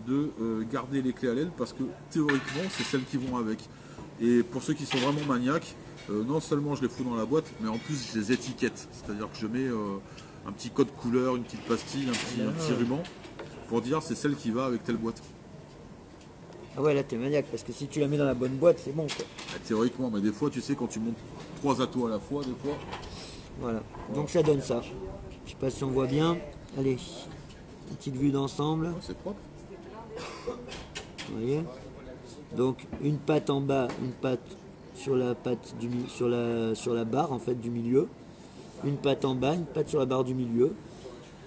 de garder les clés Allen parce que théoriquement c'est celles qui vont avec. Et pour ceux qui sont vraiment maniaques, non seulement je les fous dans la boîte, mais en plus je les étiquette. C'est-à-dire que je mets un petit code couleur, une petite pastille, un petit ruban pour dire c'est celle qui va avec telle boîte. Ah ouais, là t'es maniaque, parce que si tu la mets dans la bonne boîte, c'est bon quoi. Théoriquement, mais des fois, tu sais, quand tu montes 3 atos à la fois, des fois... Voilà, donc ça donne ça. Je sais pas si on voit bien. Allez, une petite vue d'ensemble. C'est propre. Vous voyez. Donc une patte en bas, une patte sur la patte sur la barre en fait du milieu. Une patte en bas, une patte sur la barre du milieu.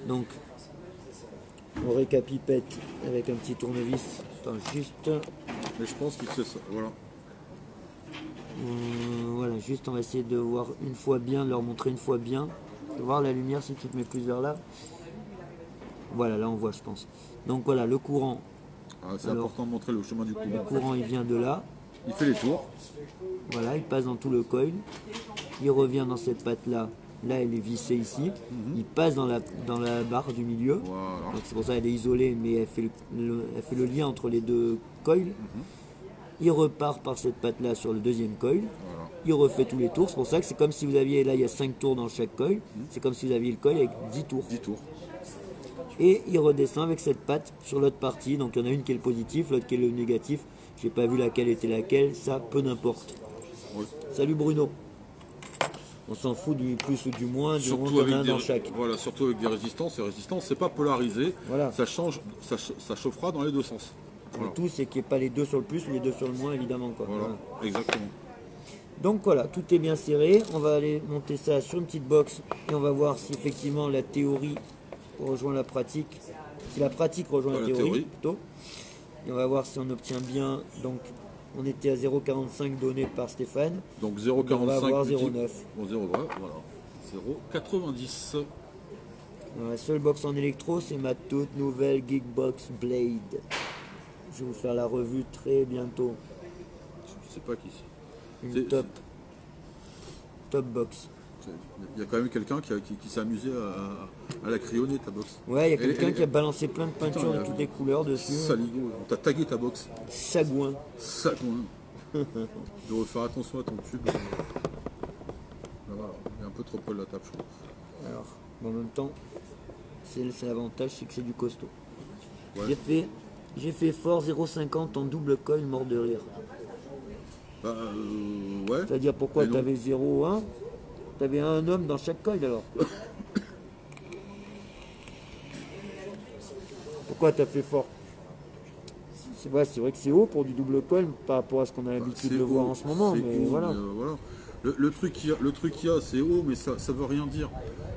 Donc on récapipète avec un petit tournevis. Attends, juste. Mais je pense que c'est ça, voilà. Voilà, juste on va essayer de voir une fois bien, de leur montrer une fois bien. De voir la lumière si tu te mets plus vers là. Voilà, là on voit je pense. Donc voilà, le courant. Ah, c'est important de montrer le chemin du courant. Le courant il vient de là. Il fait les tours. Voilà, il passe dans tout le coil. Il revient dans cette patte là. Là elle est vissée ici. Il passe dans la barre du milieu. Voilà. Donc c'est pour ça qu'elle est isolée, mais elle fait le lien entre les deux coils. Il repart par cette patte là sur le deuxième coil. Voilà. Il refait tous les tours. C'est pour ça que c'est comme si vous aviez, là il y a 5 tours dans chaque coil. C'est comme si vous aviez le coil avec 10 tours. 10 tours. Et il redescend avec cette patte sur l'autre partie. Donc il y en a une qui est le positif, l'autre qui est le négatif. J'ai pas vu laquelle était laquelle, ça peu n'importe. Ouais. Salut Bruno. On s'en fout du plus ou du moins, du Surtout moment qu'on avec a un des, dans chaque. voilà, surtout avec des résistances. Et résistances, c'est pas polarisé. Voilà. Ça change, ça chauffera dans les deux sens. Voilà. Le tout, c'est qu'il n'y ait pas les deux sur le plus ou les deux sur le moins, évidemment. Quoi. Voilà, Voilà. exactement. Donc voilà, tout est bien serré. On va aller monter ça sur une petite box et on va voir si effectivement la théorie rejoint la pratique. Si la pratique rejoint la théorie, plutôt. Et on va voir si on obtient bien. Donc on était à 0,45 donné par Stéphane. Donc On va 0,45 avoir multiple- 0,9. Bon, 0, voilà. 0,90. La seule box en électro, c'est ma toute nouvelle Geekbox Blade. Je vais vous faire la revue très bientôt. Je sais pas qui c'est. Une C'est- top box. Il y a quand même quelqu'un qui s'est amusé à la crayonner ta box. Ouais, il y a Elle- quelqu'un elle- qui a balancé plein de peintures Putain, de toutes les couleurs dessus. Saligo, t'as tagué ta box. Sagouin. Ça, de refaire attention à ton tube. Là, voilà. Il y a un peu trop près de la table, je trouve. Alors, en même temps, c'est l'avantage, c'est que c'est du costaud. Ouais. J'ai fait fort 0,50 en double coil mort de rire. Bah, ouais. C'est-à-dire pourquoi Mais non. t'avais 0,1 T'avais un homme dans chaque coil alors. Pourquoi t'as fait fort? C'est vrai que c'est haut pour du double coil par rapport à ce qu'on a l'habitude de C'est voir haut, en ce moment, c'est mais haut, voilà. voilà. Le truc qu'il y a, c'est haut, mais ça veut rien dire.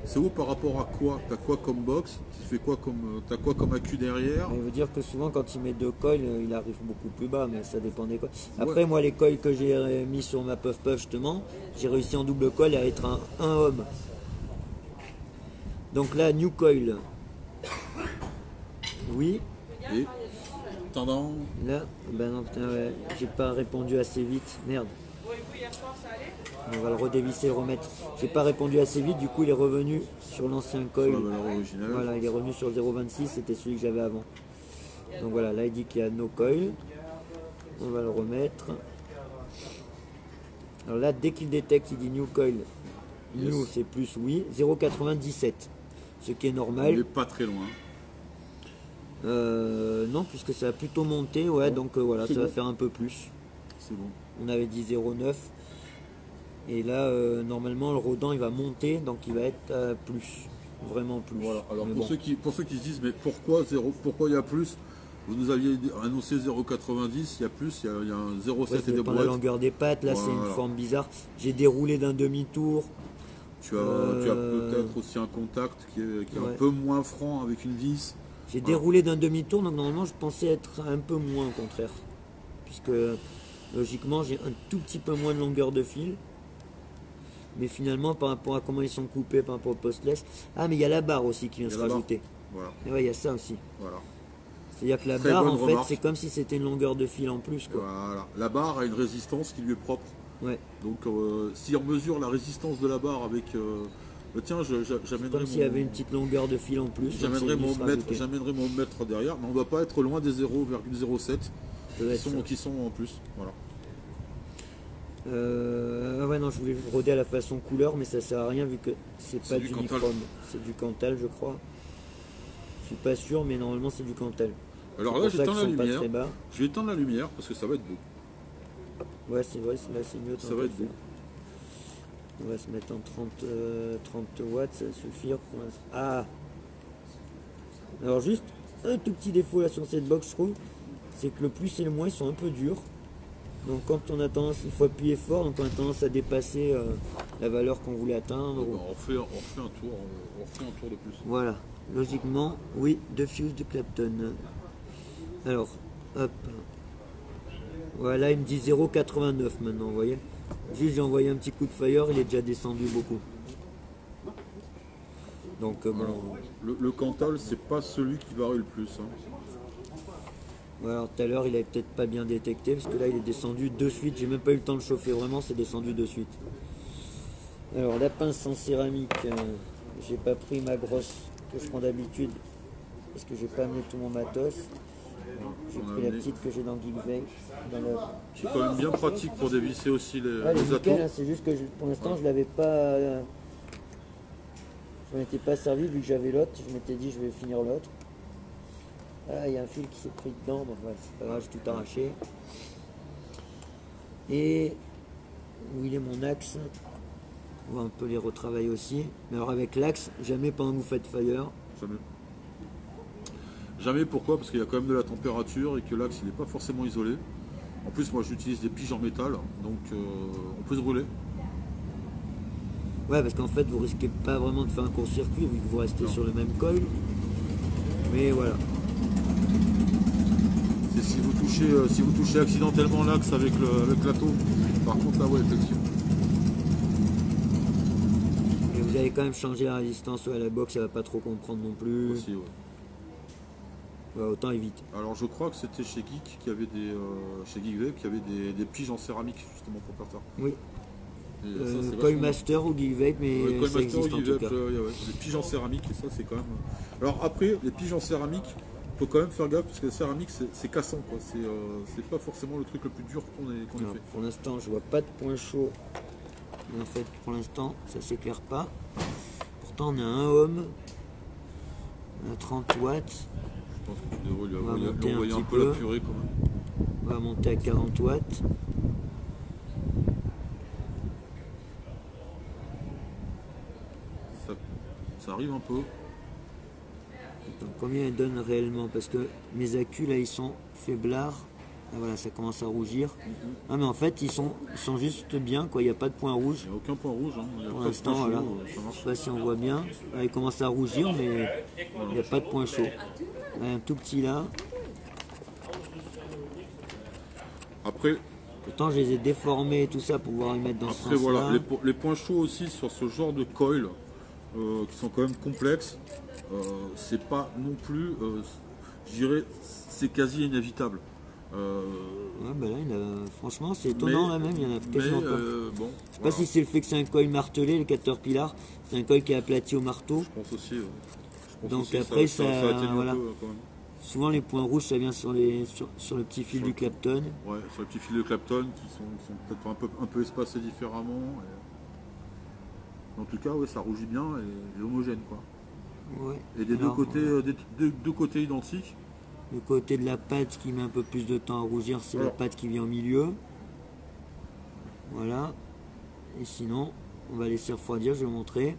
C'est haut par rapport à quoi? T'as quoi comme box? T'as quoi comme accu derrière? Ça veut dire que souvent quand il met deux coils, il arrive beaucoup plus bas, mais ça dépend des coils. Après moi les coils que j'ai mis sur ma Puff Puff justement, j'ai réussi en double coil à être un homme. Donc là, new coil. Oui. Et tendance. Là, ben non putain ouais, j'ai pas répondu assez vite. Merde. On va le redévisser, le remettre. J'ai pas répondu assez vite, du coup il est revenu sur l'ancien coil. Sur la valeur originale. Voilà, il est revenu sur 0,26, c'était celui que j'avais avant. Donc voilà, là il dit qu'il y a no coil. On va le remettre. Alors là, dès qu'il détecte, il dit new coil. New Yes. c'est plus oui, 0,97. Ce qui est On normal. est pas très loin. Non, puisque ça a plutôt monté, ouais, donc voilà, ça C'est va bon. faire un peu plus. C'est bon. On avait dit 0,9. Et là, normalement, le rodant il va monter, donc il va être à plus. Vraiment plus. Voilà. Alors Mais pour bon. ceux qui se disent mais pourquoi il y a plus? Vous nous aviez annoncé 0,90, il y a plus, il y a un 0,7 Ouais, ça et des dépend de la boîtes. longueur des pattes, là c'est une Voilà. forme bizarre. J'ai déroulé d'un demi-tour. Tu as peut-être aussi un contact qui est Ouais. un peu moins franc avec une vis. J'ai Voilà. déroulé d'un demi-tour, donc normalement je pensais être un peu moins au contraire. Puisque logiquement j'ai un tout petit peu moins de longueur de fil. Mais finalement par rapport à comment ils sont coupés par rapport au postless. Ah mais il y a la barre aussi qui vient Il y se a la barre. rajouter. Voilà. Et ouais, il y a ça aussi. Voilà. C'est-à-dire que la Très barre bonne en fait remarque. c'est comme si c'était une longueur de fil en plus quoi. Voilà. La barre a une résistance qui lui est propre. Ouais. Donc si on mesure la résistance de la barre avec... tiens, j'amènerai Comme s'il y avait une petite longueur de fil en plus. donc j'amènerai c'est mon juste mètre, rajouté. j'amènerai mon mètre derrière, mais on ne doit pas être loin des 0,07 Ça doit être ça. qui sont en plus. Voilà. Ah ouais non, je voulais roder à la façon couleur, mais ça sert à rien vu que c'est C'est pas du du Cantal. nichrome, c'est du Cantal je crois. Je suis pas sûr, mais normalement c'est du Cantal. Alors C'est là, pour ça j'éteins qu'ils la sont pas lumière. très bas. Je vais éteindre la lumière parce que ça va être beau. Ouais c'est vrai, là c'est mieux. Ça tant va qu'à être beau. faire. On va se mettre en 30 watts, ça va suffire pour l'instant. Ah. Alors juste un tout petit défaut là sur cette box je trouve, c'est que le plus et le moins ils sont un peu durs. Donc quand on a tendance, il faut appuyer fort, donc on a tendance à dépasser la valeur qu'on voulait atteindre. Ben, on refait un tour de plus. Voilà, logiquement, oui, de fuse de Clapton. Alors, hop. Voilà, il me dit 0,89 maintenant, vous voyez. Juste j'ai envoyé un petit coup de fire, il est déjà descendu beaucoup. Donc bon, Le Cantal, c'est pas celui qui varie le plus. Hein. voilà, tout à l'heure il avait peut-être pas bien détecté, parce que là il est descendu de suite, j'ai même pas eu le temps de chauffer, vraiment c'est descendu de suite. Alors la pince en céramique, j'ai pas pris ma grosse que je prends d'habitude, parce que j'ai pas amené tout mon matos. J'ai On a pris la amené. petite que j'ai dans Geekvay. C'est quand même bien pratique pour dévisser aussi les Ah, les atos. nickel, hein, c'est juste que pour l'instant je l'avais pas. Je m'en étais pas servi vu que j'avais l'autre. Je m'étais dit je vais finir l'autre. Ah, il y a un fil qui s'est pris dedans, donc ouais, c'est pas grave, j'ai tout arraché. Et où il est mon axe? On va un peu les retravailler aussi. Mais alors avec l'axe, jamais pendant que vous faites fire. Jamais. Jamais, pourquoi? Parce qu'il y a quand même de la température et que l'axe il n'est pas forcément isolé. En plus, moi j'utilise des piges en métal, donc on peut se brûler. Ouais, parce qu'en fait, vous risquez pas vraiment de faire un court-circuit vu que vous restez sur le même coil. Mais voilà. C'est si vous touchez accidentellement l'axe avec l'atto. Par contre, là, ouais, effectivement. Et vous avez quand même changé la résistance à la box, ça va pas trop comprendre non plus. Aussi, ouais. Ouais, autant éviter. Alors, je crois que c'était chez Geek qui avait chez Geekvape, qui avait des piges en céramique justement pour faire ça. Oui. Ça, Coil Master ou Geekvape, mais ouais, ça existe en tout cas. Les piges en céramique, et ça c'est quand même. Alors après, les piges en céramique, faut quand même faire gaffe parce que la céramique c'est cassant, quoi. C'est pas forcément le truc le plus dur qu'on ait fait. Pour l'instant, je vois pas de point chaud. En fait, pour l'instant, ça s'éclaire pas. Pourtant, on a un ohm, on a 30 watts. Je pense que tu devrais lui On va monter un envoyer un petit peu la peu. purée quand même. On va monter à 40 watts. Ça arrive un peu. Donc, combien elle donne réellement? Parce que mes accus là, ils sont faiblards. Ah, voilà, ça commence à rougir. Ah, mais en fait, ils sont juste bien, quoi. Il n'y a pas de point rouge. Il n'y a aucun point rouge. Hein. Il y a Pour pas de l'instant, point chaud, voilà. ça Je marche. sais pas si on voit bien. Là, il commence à rougir, mais il n'y a pas de point chaud. Là, un tout petit là. Après, Pourtant, je les ai déformés et tout ça pour pouvoir les mettre dans ce après sens-là. voilà, les points chauds aussi sur ce genre de coil qui sont quand même complexes, c'est pas non plus, je dirais, c'est quasi inévitable. Ouais, bah là, franchement, c'est étonnant là même, il y en a quasiment pas. Bon, Je sais pas si c'est le fait que c'est un coil martelé, le Caterpillar. C'est un coil qui est aplati au marteau. je pense aussi. Je pense Donc aussi, après, ça atténue voilà. un peu quand même. Souvent, les points rouges, ça vient sur le petit fil du Clapton. Ouais, sur les petits fils de Clapton qui sont peut-être un peu espacés différemment. En tout cas, ouais, ça rougit bien et homogène, quoi. Ouais. Et des Alors, deux côtés identiques. le côté de la pâte qui met un peu plus de temps à rougir, c'est la Alors. pâte qui vient au milieu. Voilà. Et sinon, on va laisser refroidir, je vais vous montrer.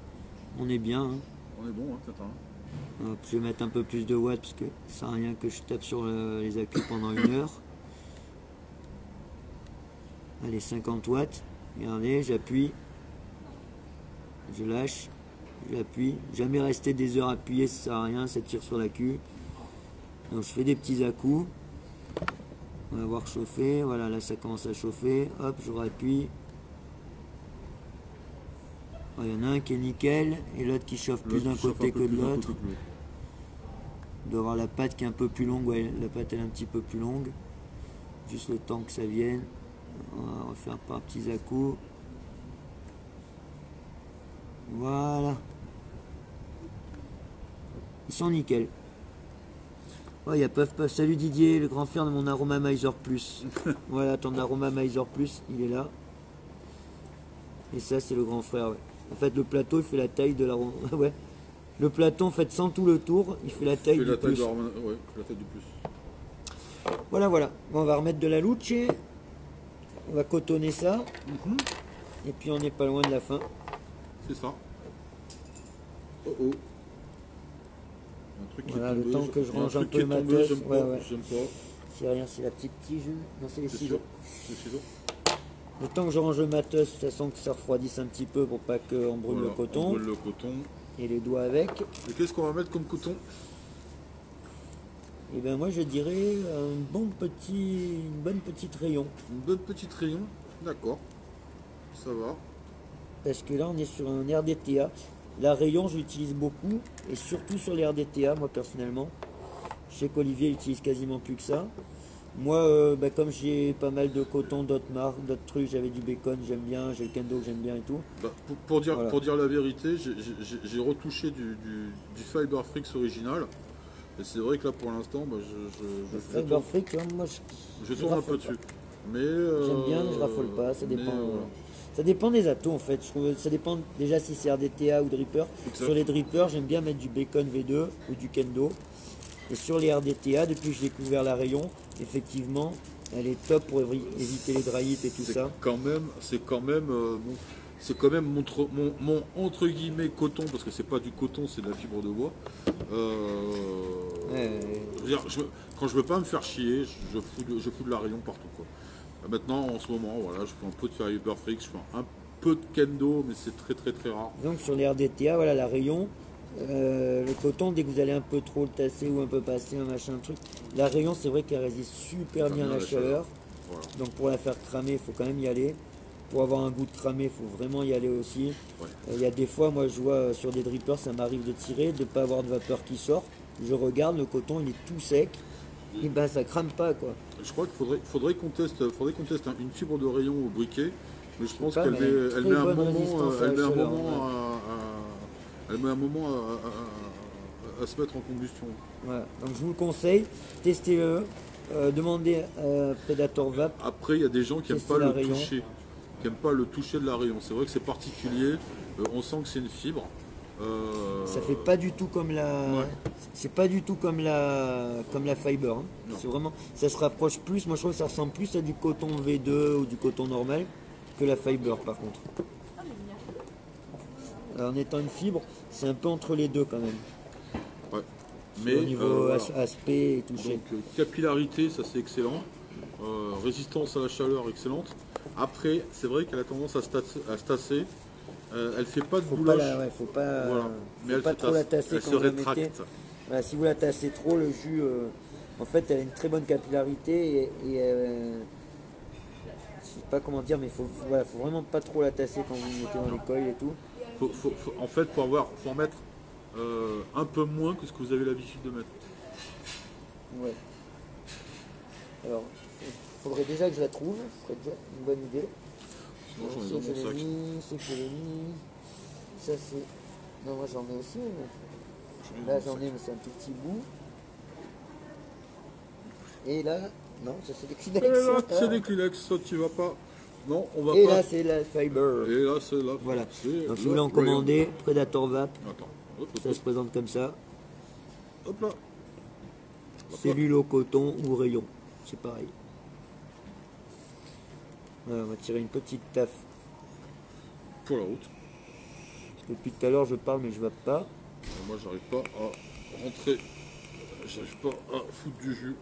On est bien. Hein. On est bon, hein, peut-être. Hein. Donc, je vais mettre un peu plus de watts parce que ça sert à rien que je tape sur les accus pendant 1 heure. Allez, 50 watts. Regardez, j'appuie. Je lâche. J'appuie. Jamais rester des heures appuyé, ça sert à rien, ça tire sur l'accu. Donc je fais des petits à-coups. On va voir chauffer. Voilà, là ça commence à chauffer. Hop, je rappuie. Il y en a un qui est nickel et l'autre qui chauffe plus d'un côté que de l'autre. Il doit avoir la pâte qui est un peu plus longue. Ouais, la pâte elle est un petit peu plus longue. Juste le temps que ça vienne. On va refaire par petits à-coups. Voilà. Ils sont nickel. Oh, il y a Puff Puff. Salut Didier, le grand frère de mon Aromamizer Plus. Voilà, ton Aromamizer Plus, il est là. Et ça, c'est le grand frère, ouais. En fait, le plateau, il fait la taille de l'arôme. Ouais. Le plateau, en fait, sans tout le tour, il fait la taille du plus. Ouais, la taille du plus. Voilà, voilà. Bon, on va remettre de la luce. On va cotonner ça. Et puis, on n'est pas loin de la fin. C'est ça. Oh oh. Un truc qui Voilà, est le tombé, temps que je il y a un range un truc peu qui est ma tombé, matos. j'aime Ouais, pas, ouais. j'aime pas. C'est rien, c'est la petite tige. Non, c'est les C'est ciseaux. Les ciseaux. Le temps que je range le matos, de toute façon que ça refroidisse un petit peu pour pas qu'on brûle Voilà, le coton. on brûle le coton. Et les doigts avec. Et qu'est-ce qu'on va mettre comme coton? Et ben moi je dirais une bonne petite rayon. Une bonne petite rayon. D'accord. Ça va. Parce que là on est sur un RDTA. La rayon je l'utilise beaucoup. Et surtout sur les RDTA, moi personnellement. Je sais qu'Olivier utilise quasiment plus que ça. Moi, comme j'ai pas mal de coton, d'autres marques, d'autres trucs, j'avais du bacon, j'aime bien, j'ai le kendo que j'aime bien et tout. Bah, pour dire la vérité, j'ai retouché du Fiberfrix original. Et c'est vrai que là pour l'instant, bah, je Fiberfrix, moi je tourne un peu dessus. Mais j'aime bien, mais je raffole pas, ça dépend. voilà. Ça dépend des atos en fait. Je trouve, ça dépend déjà si c'est RDTA ou dripper. Exact. Sur les drippers, j'aime bien mettre du bacon V2 ou du kendo. Et sur les RDTA, depuis que j'ai découvert la rayon, effectivement, elle est top pour éviter les dry hits et tout ça. C'est quand même bon, c'est quand même mon entre guillemets coton, parce que c'est pas du coton, c'est de la fibre de bois. Je veux dire, quand je veux pas me faire chier, je fous de la rayon partout, quoi. Maintenant, en ce moment, voilà, je fais un peu de Fiber Freak, je fais un peu de kendo, mais c'est très très très rare. Donc sur les RDTA, voilà, la rayon, le coton, dès que vous allez un peu trop le tasser ou un peu passer, un machin, un truc, la rayon, c'est vrai qu'elle résiste super bien à la chaleur. Voilà. Donc pour la faire cramer, il faut quand même y aller. Pour avoir un goût de cramé, il faut vraiment y aller aussi. Ouais. Il y a des fois, moi je vois sur des drippers, ça m'arrive de tirer, de ne pas avoir de vapeur qui sort. Je regarde, le coton il est tout sec, et ben ça crame pas quoi. Je crois qu'il faudrait qu'on teste une fibre de rayon au briquet, mais je pense pas, qu'elle mais elle très met un bonne moment, résistance à la elle met un chaleur, moment ouais. elle met un moment à se mettre en combustion. Voilà. Donc je vous le conseille, testez-le, demandez à Predator Vap. Après, il y a des gens qui n'aiment Tester pas la le rayon. toucher, qui n'aiment pas le toucher de la rayon. C'est vrai que c'est particulier, on sent que c'est une fibre. Ça fait pas du tout comme la. Ouais. C'est pas du tout comme la fiber. Hein. Non. C'est vraiment. Ça se rapproche plus. Moi je trouve que ça ressemble plus à du coton V2 ou du coton normal que la fiber par contre. Alors, en étant une fibre, c'est un peu entre les deux quand même. Ouais. Mais au niveau voilà. aspect et toucher. Donc capillarité, ça c'est excellent. Résistance à la chaleur, excellente. Après, c'est vrai qu'elle a tendance à se tasser. Elle fait pas de Faut pas bouloche. la, ouais, faut pas, Voilà. Mais faut elle pas se trop tasse. la tasser Elle quand se vous la mettez. rétracte. Voilà, si vous la tassez trop, le jus, en fait, elle a une très bonne capillarité et je sais pas comment dire, mais voilà, faut vraiment pas trop la tasser quand vous le mettez dans les coils et tout. En fait, faut en mettre un peu moins que ce que vous avez l'habitude de mettre. Ouais. Alors, il faudrait déjà que je la trouve, ce serait déjà une bonne idée. Sinon, j'en ai Ça, dans je mon l'ai sac. mis, ça, je l'ai mis. Ça, c'est. Non, moi j'en ai aussi. Mais... Là, j'en ai, mais c'est un tout petit bout. Et là, non, ça c'est des Kleenex. Et là, c'est des Kleenex, ça tu vas pas. Non, on va Et pas. là, c'est la fiber. Et là, c'est là. Voilà. C'est Donc, si le vous voulez en rayon. commander, Predator Vap, Attends. Hop, hop, ça se présente comme ça. hop là. Cellule au coton ou rayon, c'est pareil. Voilà, on va tirer une petite taffe. Pour la route. Parce que depuis tout à l'heure, je parle, mais je ne vape pas. Moi, j'arrive pas à rentrer. J'arrive pas à foutre du jus.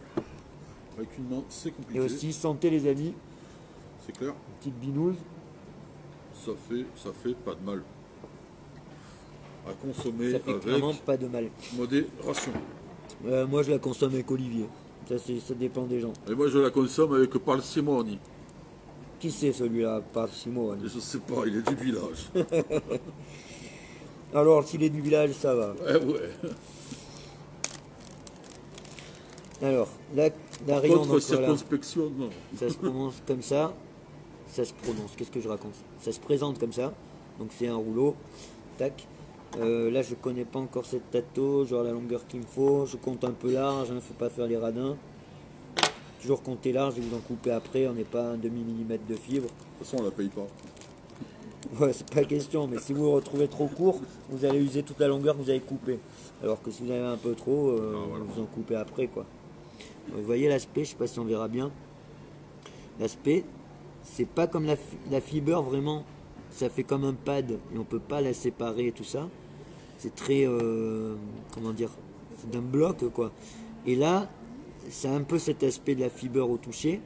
Avec une main, c'est Et compliqué. aussi, santé les amis, C'est clair. une petite binouze. Ça fait pas de mal. À consommer Ça fait avec vraiment pas de mal. modération. Moi, je la consomme avec Olivier. Ça dépend des gens. Et moi, je la consomme avec parcimonie. Qui c'est celui-là? Pas Simon. Et je sais pas, il est du village. Alors, s'il est du village, ça va. Ouais. Alors, la rayon, Contre donc, voilà, circonspection, non. ça se prononce comme ça. Ça se prononce, qu'est-ce que je raconte? Ça se présente comme ça. Donc, c'est un rouleau. Tac. Là, je connais pas encore cette tato, genre la longueur qu'il me faut. Je compte un peu large, hein, faut pas faire les radins. Toujours compter large et vous en couper après. On n'est pas un demi-millimètre de fibre. De toute façon, on la paye pas. Ouais, c'est pas question, mais si vous le retrouvez trop court, vous allez user toute la longueur que vous avez coupée. Alors que si vous avez un peu trop, voilà. vous en coupez après quoi. Vous voyez l'aspect, je sais pas si on verra bien. L'aspect, c'est pas comme la fiber vraiment, ça fait comme un pad et on peut pas la séparer et tout ça. C'est très, comment dire, c'est d'un bloc quoi. Et là, c'est un peu cet aspect de la fiber au toucher,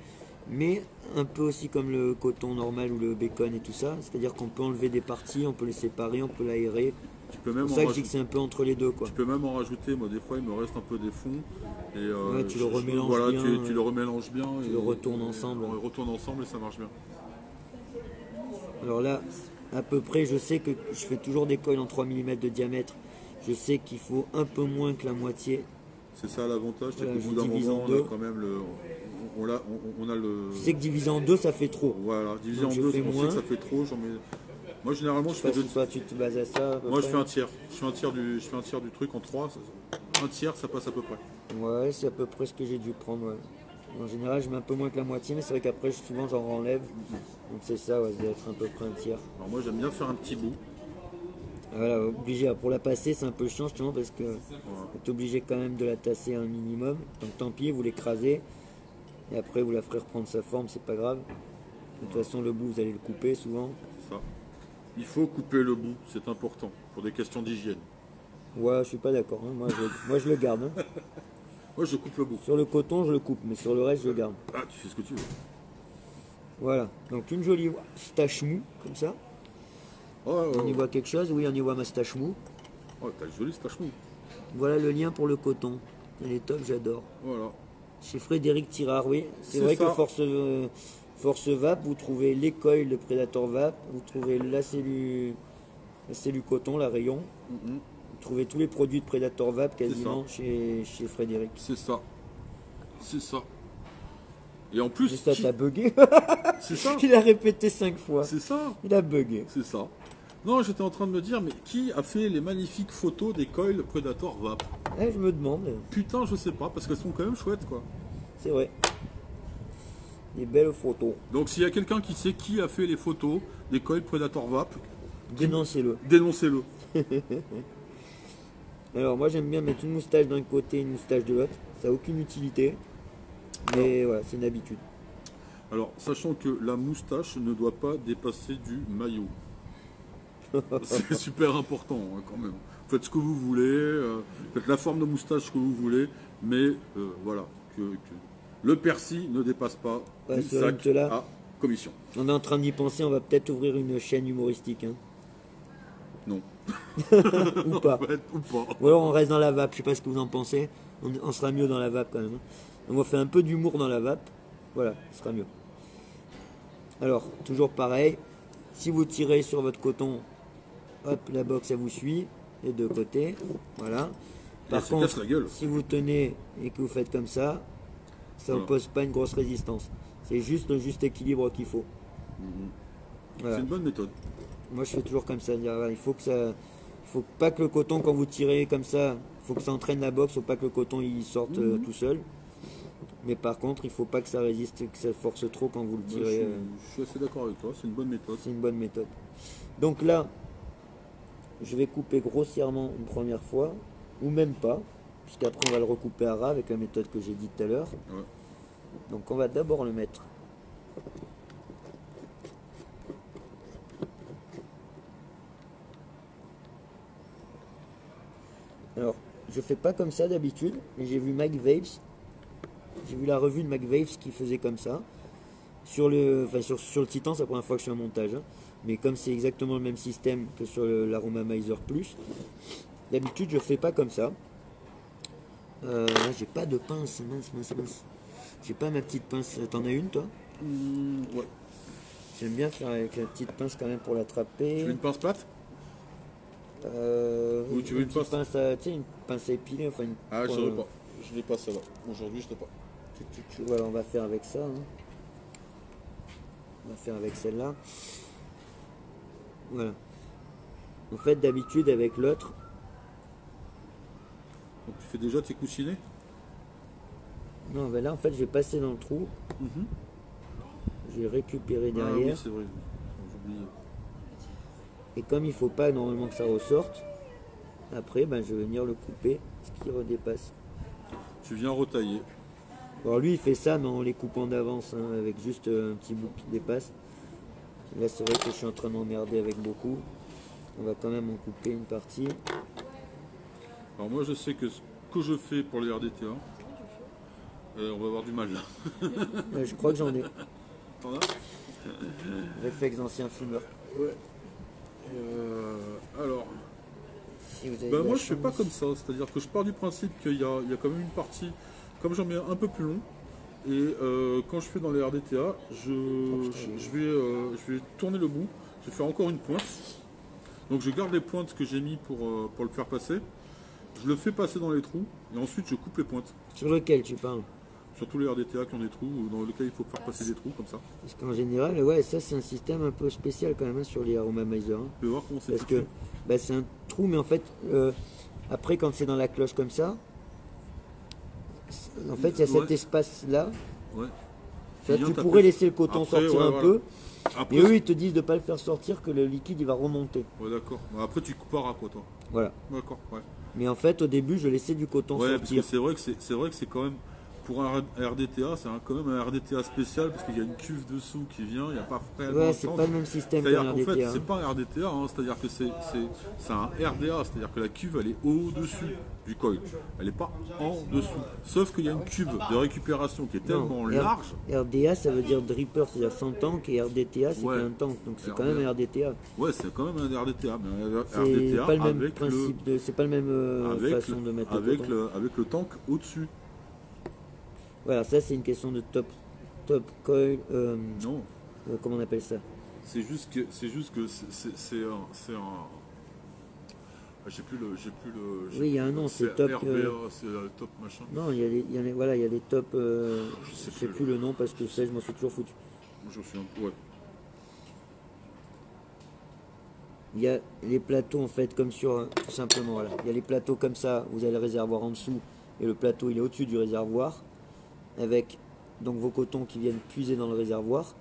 mais un peu aussi comme le coton normal ou le bacon et tout ça. C'est-à-dire qu'on peut enlever des parties, on peut les séparer, on peut l'aérer. Tu peux C'est même pour en ça que je dis rajouter. que c'est un peu entre les deux quoi. Tu peux même en rajouter, moi des fois il me reste un peu des fonds et Ouais, tu le remélanges voilà, bien, tu le remélanges bien tu et le retournes ensemble. On retourne ensemble et ça marche bien. Alors là, à peu près, je sais que je fais toujours des coils en 3 mm de diamètre. Je sais qu'il faut un peu moins que la moitié. C'est ça l'avantage, c'est Voilà, qu'au je bout d'un divise moment en on deux. a quand même le. On a le. Je sais que divisé en deux, ça fait trop. Voilà, divisé Donc en je deux, fais on sait moins. que ça fait trop, j'en mets. Moi généralement je Je fais sais pas deux. si toi tu te bases à ça. à peu Moi je près. fais un tiers. Je fais un tiers du truc en 3. Un tiers ça passe à peu près. Ouais, c'est à peu près ce que j'ai dû prendre. Ouais. En général, je mets un peu moins que la moitié, mais c'est vrai qu'après, souvent, j'en renlève. Donc c'est ça, ouais, ça doit être à peu près un tiers. Alors moi j'aime bien faire un petit bout. Voilà, obligé. Pour la passer, c'est un peu chiant justement parce que vous êtes obligé quand même de la tasser un minimum. Donc tant pis, vous l'écrasez. Et après, vous la ferez reprendre sa forme, c'est pas grave. De toute façon, le bout, vous allez le couper souvent. Ça. Il faut couper le bout, c'est important, pour des questions d'hygiène. Ouais, je suis pas d'accord. Hein. Moi, je le garde. Hein. Moi, je coupe le bout. Sur le coton, je le coupe, mais sur le reste, je le garde. Ah, tu fais ce que tu veux. Voilà. Donc, une jolie stache mou, comme ça. On y voit quelque chose? Oui, on y voit ma stache mou. Oh, t'as une jolie stache mou. Voilà le lien pour le coton. Elle est top, j'adore. Voilà. Chez Frédéric Tirard, oui. C'est C'est vrai ça. que Force Vap, vous trouvez les coils de Predator Vap, vous trouvez la cellule coton, la rayon. Mhm. Vous trouvez tous les produits de Predator Vap quasiment ça. chez Frédéric. C'est ça. C'est ça. Et en plus, Mais ça, t'as bugué. c'est ça. Il a répété 5 fois. C'est ça. Il a bugué. C'est ça. Non, j'étais en train de me dire, mais qui a fait les magnifiques photos des coils Predator Vap? Je me demande. Putain, je sais pas, parce qu'elles sont quand même chouettes, quoi. C'est vrai. Des belles photos. Donc, s'il y a quelqu'un qui sait qui a fait les photos des coils Predator Vap, Dénoncez-le. dénoncez-le. Alors moi j'aime bien mettre une moustache d'un côté et une moustache de l'autre. Ça n'a aucune utilité. Mais voilà, c'est une habitude. Alors, sachant que la moustache ne doit pas dépasser du maillot. C'est super important, hein, quand même. Faites ce que vous voulez, faites la forme de moustache que vous voulez, mais voilà, que le persil ne dépasse pas Ouais, une ce sac honte-là. à commission. On est en train d'y penser, on va peut-être ouvrir une chaîne humoristique. Hein. Non. Ou pas. En fait, ou pas. Ou alors on reste dans la vape, je sais pas ce que vous en pensez. On sera mieux dans la vape quand même. Hein. On va faire un peu d'humour dans la vape. Voilà, ce sera mieux. Alors, toujours pareil. Si vous tirez sur votre coton, hop, la box elle vous suit. Les deux côtés. Voilà. Par se casse contre, la gueule. si vous tenez et que vous faites comme ça Voilà. oppose pas une grosse résistance. C'est juste le juste équilibre qu'il faut. Voilà. C'est une bonne méthode. Moi je fais toujours comme ça. Il faut que ça. Il faut pas que le coton, quand vous tirez comme ça, il faut que ça entraîne la boxe, il faut pas que le coton il sorte tout seul. Mais par contre, il faut pas que ça résiste, que ça force trop quand vous le Moi, tirez. je suis assez d'accord avec toi, c'est une bonne méthode. C'est une bonne méthode. Donc là, je vais couper grossièrement une première fois, ou même pas, puisqu'après on va le recouper à ras avec la méthode que j'ai dit tout à l'heure. Ouais. Donc on va d'abord le mettre. Alors, je fais pas comme ça d'habitude, mais j'ai vu McVapes, j'ai vu la revue de McVapes qui faisait comme ça. Sur le Titan, c'est la première fois que je fais un montage, hein. Mais comme c'est exactement le même système que sur l'Aromamizer Plus, d'habitude je fais pas comme ça. J'ai pas de pince, mince. J'ai pas ma petite pince. T'en as une toi? Ouais. J'aime bien faire avec la petite pince quand même pour l'attraper. Tu veux une pince plate? Ou tu veux une petite pince? tu sais, une pince à épiler, enfin une. Ah, je l'ai pas. Je l'ai pas celle-là. Aujourd'hui, je l'ai pas. Voilà, on va faire avec ça. Hein. On va faire avec celle-là. Voilà. En fait, d'habitude, avec l'autre, Donc, tu fais déjà tes coussinets? non, ben là, en fait, j'ai passé dans le trou. J'ai récupéré Ah oui, derrière. c'est vrai. J'oublie. Et comme il faut pas normalement que ça ressorte, après, ben, je vais venir le couper, ce qui redépasse. Tu viens retailler. Alors lui, il fait ça, mais en les coupant d'avance, hein, avec juste un petit bout qui dépasse. Là, c'est vrai que je suis en train de m'emmerder avec beaucoup. On va quand même en couper une partie. Alors moi, je sais que ce que je fais pour les RDTA, on va avoir du mal là. Je crois que j'en ai. T'en as? Réflexe d'ancien fumeur. Ouais. Alors, Si vous avez bah de la moi je fais chance. pas comme ça, c'est-à-dire que je pars du principe qu'il y a quand même une partie, comme j'en mets un peu plus long, et quand je fais dans les RDTA, je vais tourner le bout, je vais faire encore une pointe, donc je garde les pointes que j'ai mis pour le faire passer, je le fais passer dans les trous, et ensuite je coupe les pointes, Sur lequel tu parles? sur tous les RDTA qui ont des trous, ou dans lesquels il faut faire passer des trous comme ça. Parce qu'en général, ouais, ça c'est un système un peu spécial quand même hein, sur les Aromamizer. Hein. Tu peux voir comment c'est Parce foutu. que bah, c'est un trou, mais en fait, après quand c'est dans la cloche comme ça, en fait il y a cet Ouais. espace-là. Ouais. Tu vois, Bien tu tapé. pourrais laisser le coton Après, sortir ouais, un voilà. peu, Après, et eux ils te disent de ne pas le faire sortir, que le liquide il va remonter. ouais, d'accord. Bah, après tu couperas quoi toi. Voilà. D'accord, ouais. Mais en fait, au début, je laissais du coton Ouais, parce que sortir. c'est vrai que c'est quand même pour un RDTA, c'est quand même un RDTA spécial parce qu'il y a une cuve dessous qui vient, il n'y a pas réellement Ouais, de c'est tank. pas le même système C'est-à-dire qu'un qu'en fait, RDTA. c'est pas un RDTA, hein, c'est-à-dire que c'est un RDA, c'est-à-dire que la cuve elle est au-dessus du coil, elle n'est pas en dessous. Sauf qu'il y a une cuve de récupération qui est tellement Non, large. RDA, ça veut dire dripper, c'est-à-dire sans tank, et RDTA, c'est Ouais. un tank, donc c'est quand même un RDTA. Ouais, c'est quand même un RDTA, mais un C'est RDTA pas le même avec principe, c'est pas le même façon de mettre le coton. avec le tank au-dessus. Voilà, ça c'est une question de top coil, Non, comment on appelle ça? c'est juste que c'est un j'ai plus le Oui, il y a un nom, c'est top. RBA, c'est top machin. Non, voilà, il y a les top. Je sais sais plus plus le nom parce que ça, je m'en suis toujours foutu. Je suis un peu ouais. Il y a les plateaux en fait comme sur tout simplement voilà. Il y a les plateaux comme ça, vous avez le réservoir en dessous et le plateau il est au-dessus du réservoir avec donc vos cotons qui viennent puiser dans le réservoir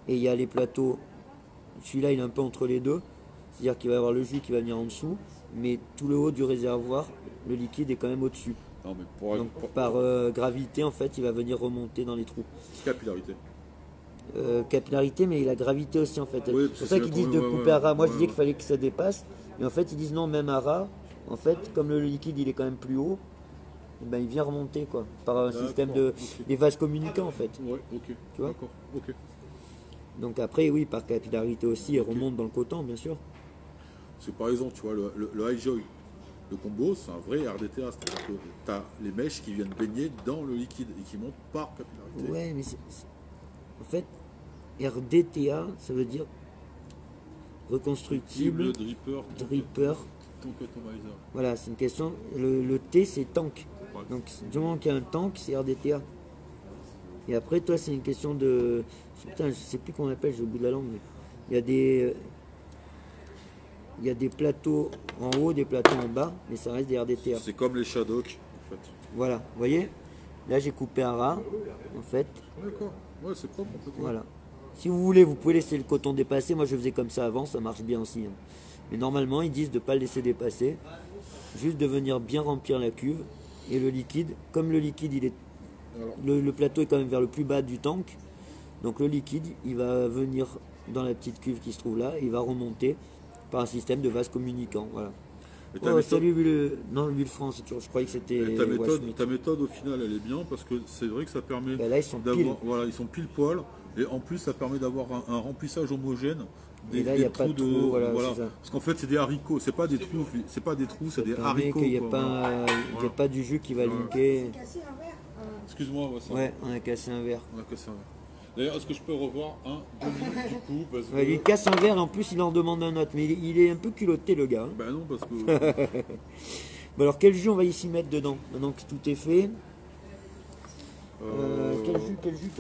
et il y a les plateaux, celui-là il est un peu entre les deux, c'est-à-dire qu'il va y avoir le jus qui va venir en dessous mais tout le haut du réservoir, le liquide est quand même au-dessus. Non mais Donc par gravité en fait il va venir remonter dans les trous. capillarité. Capillarité mais la gravité aussi en fait. Oui, c'est pour ça qu'ils disent de couper à ras. Moi je disais qu'il fallait que ça dépasse, mais en fait ils disent non, même à ras, en fait comme le liquide il est quand même plus haut, eh ben, il vient remonter quoi, par un système de des vases communicants en fait. Ouais, ok. Tu vois. D'accord, ok. Donc après oui par capillarité aussi il remonte dans le coton bien sûr. C'est par exemple tu vois le high joy, le combo c'est un vrai RDTA, c'est-à-dire que tu as les mèches qui viennent baigner dans le liquide et qui montent par capillarité. Ouais mais en fait RDTA ça veut dire reconstructible, dripper. Tank atomizer. Voilà, c'est une question. Le T c'est tank. Ouais. Donc du moment qu'il y a un tank, c'est RDTA. Et après, toi, c'est une question de. Putain, je sais plus comment on appelle, j'ai au bout de la langue. Mais il y a des. Il y a des plateaux en haut, des plateaux en bas, mais ça reste des RDTA. C'est comme les Shadok en fait. Voilà, vous voyez. Là, j'ai coupé un ras, en fait. D'accord. Ouais, c'est propre en fait. Voilà. Si vous voulez, vous pouvez laisser le coton dépasser. Moi, je faisais comme ça avant, ça marche bien aussi. Hein. Mais normalement, ils disent de ne pas le laisser dépasser. Juste de venir bien remplir la cuve. Et le liquide, comme le liquide, il est le plateau est quand même vers le plus bas du tank. Donc le liquide, il va venir dans la petite cuve qui se trouve là. Et il va remonter par un système de vase communicant. Voilà. Et Oh, salut l'huile France, je croyais que c'était. ta méthode au final elle est bien parce que c'est vrai que ça permet Ben là, ils sont pile. d'avoir. Voilà, ils sont pile poil. Et en plus ça permet d'avoir un remplissage homogène Et là, il n'y a pas de trous, voilà. Parce qu'en fait c'est des haricots, c'est pas des trous, c'est des haricots. Il n'y ait quoi. pas du jus qui va linker. Excuse-moi, Ouais, on a cassé un verre. On a cassé un verre. D'ailleurs, est-ce que je peux revoir un demi du coup parce que... Ouais, il casse un verre, en plus il en demande un autre. Mais il est un peu culotté le gars. Hein. Ben non, parce que... Bon, alors quel jus on va ici mettre dedans, maintenant que tout est fait? Quel jus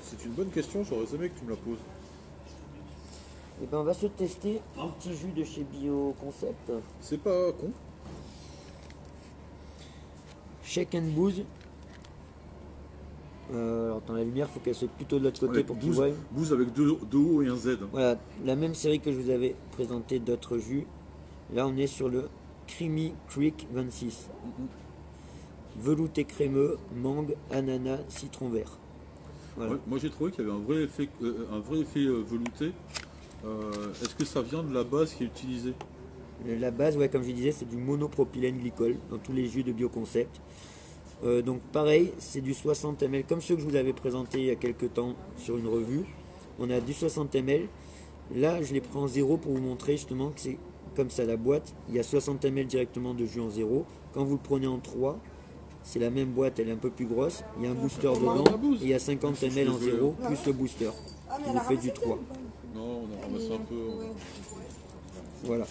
C'est une bonne question, j'aurais aimé que tu me la poses. Eh ben, on va se tester un petit jus de chez Bio Concept. C'est pas con. Shake and Booze. Alors dans la lumière, il faut qu'elle soit plutôt de l'autre côté pour qu'ils voient. Booze avec deux O et un Z. Voilà, la même série que je vous avais présenté d'autres jus. Là, on est sur le Creamy Creek 26. Velouté crémeux, mangue, ananas, citron vert. Voilà. Ouais, moi j'ai trouvé qu'il y avait un vrai effet velouté. Est-ce que ça vient de la base qui est utilisée? La base, ouais, comme je disais, c'est du monopropylène glycol dans tous les jus de Bioconcept. Donc pareil, c'est du 60 ml, comme ceux que je vous avais présenté il y a quelques temps sur une revue. On a du 60 ml. Là, je les prends en zéro pour vous montrer justement que c'est comme ça la boîte. Il y a 60 ml directement de jus en zéro. Quand vous le prenez en 3, c'est la même boîte, elle est un peu plus grosse. Il y a un booster dedans et il y a 50 ml en zéro plus le booster. Qui vous fait du 3. Non, on a ramassé un peu. Voilà.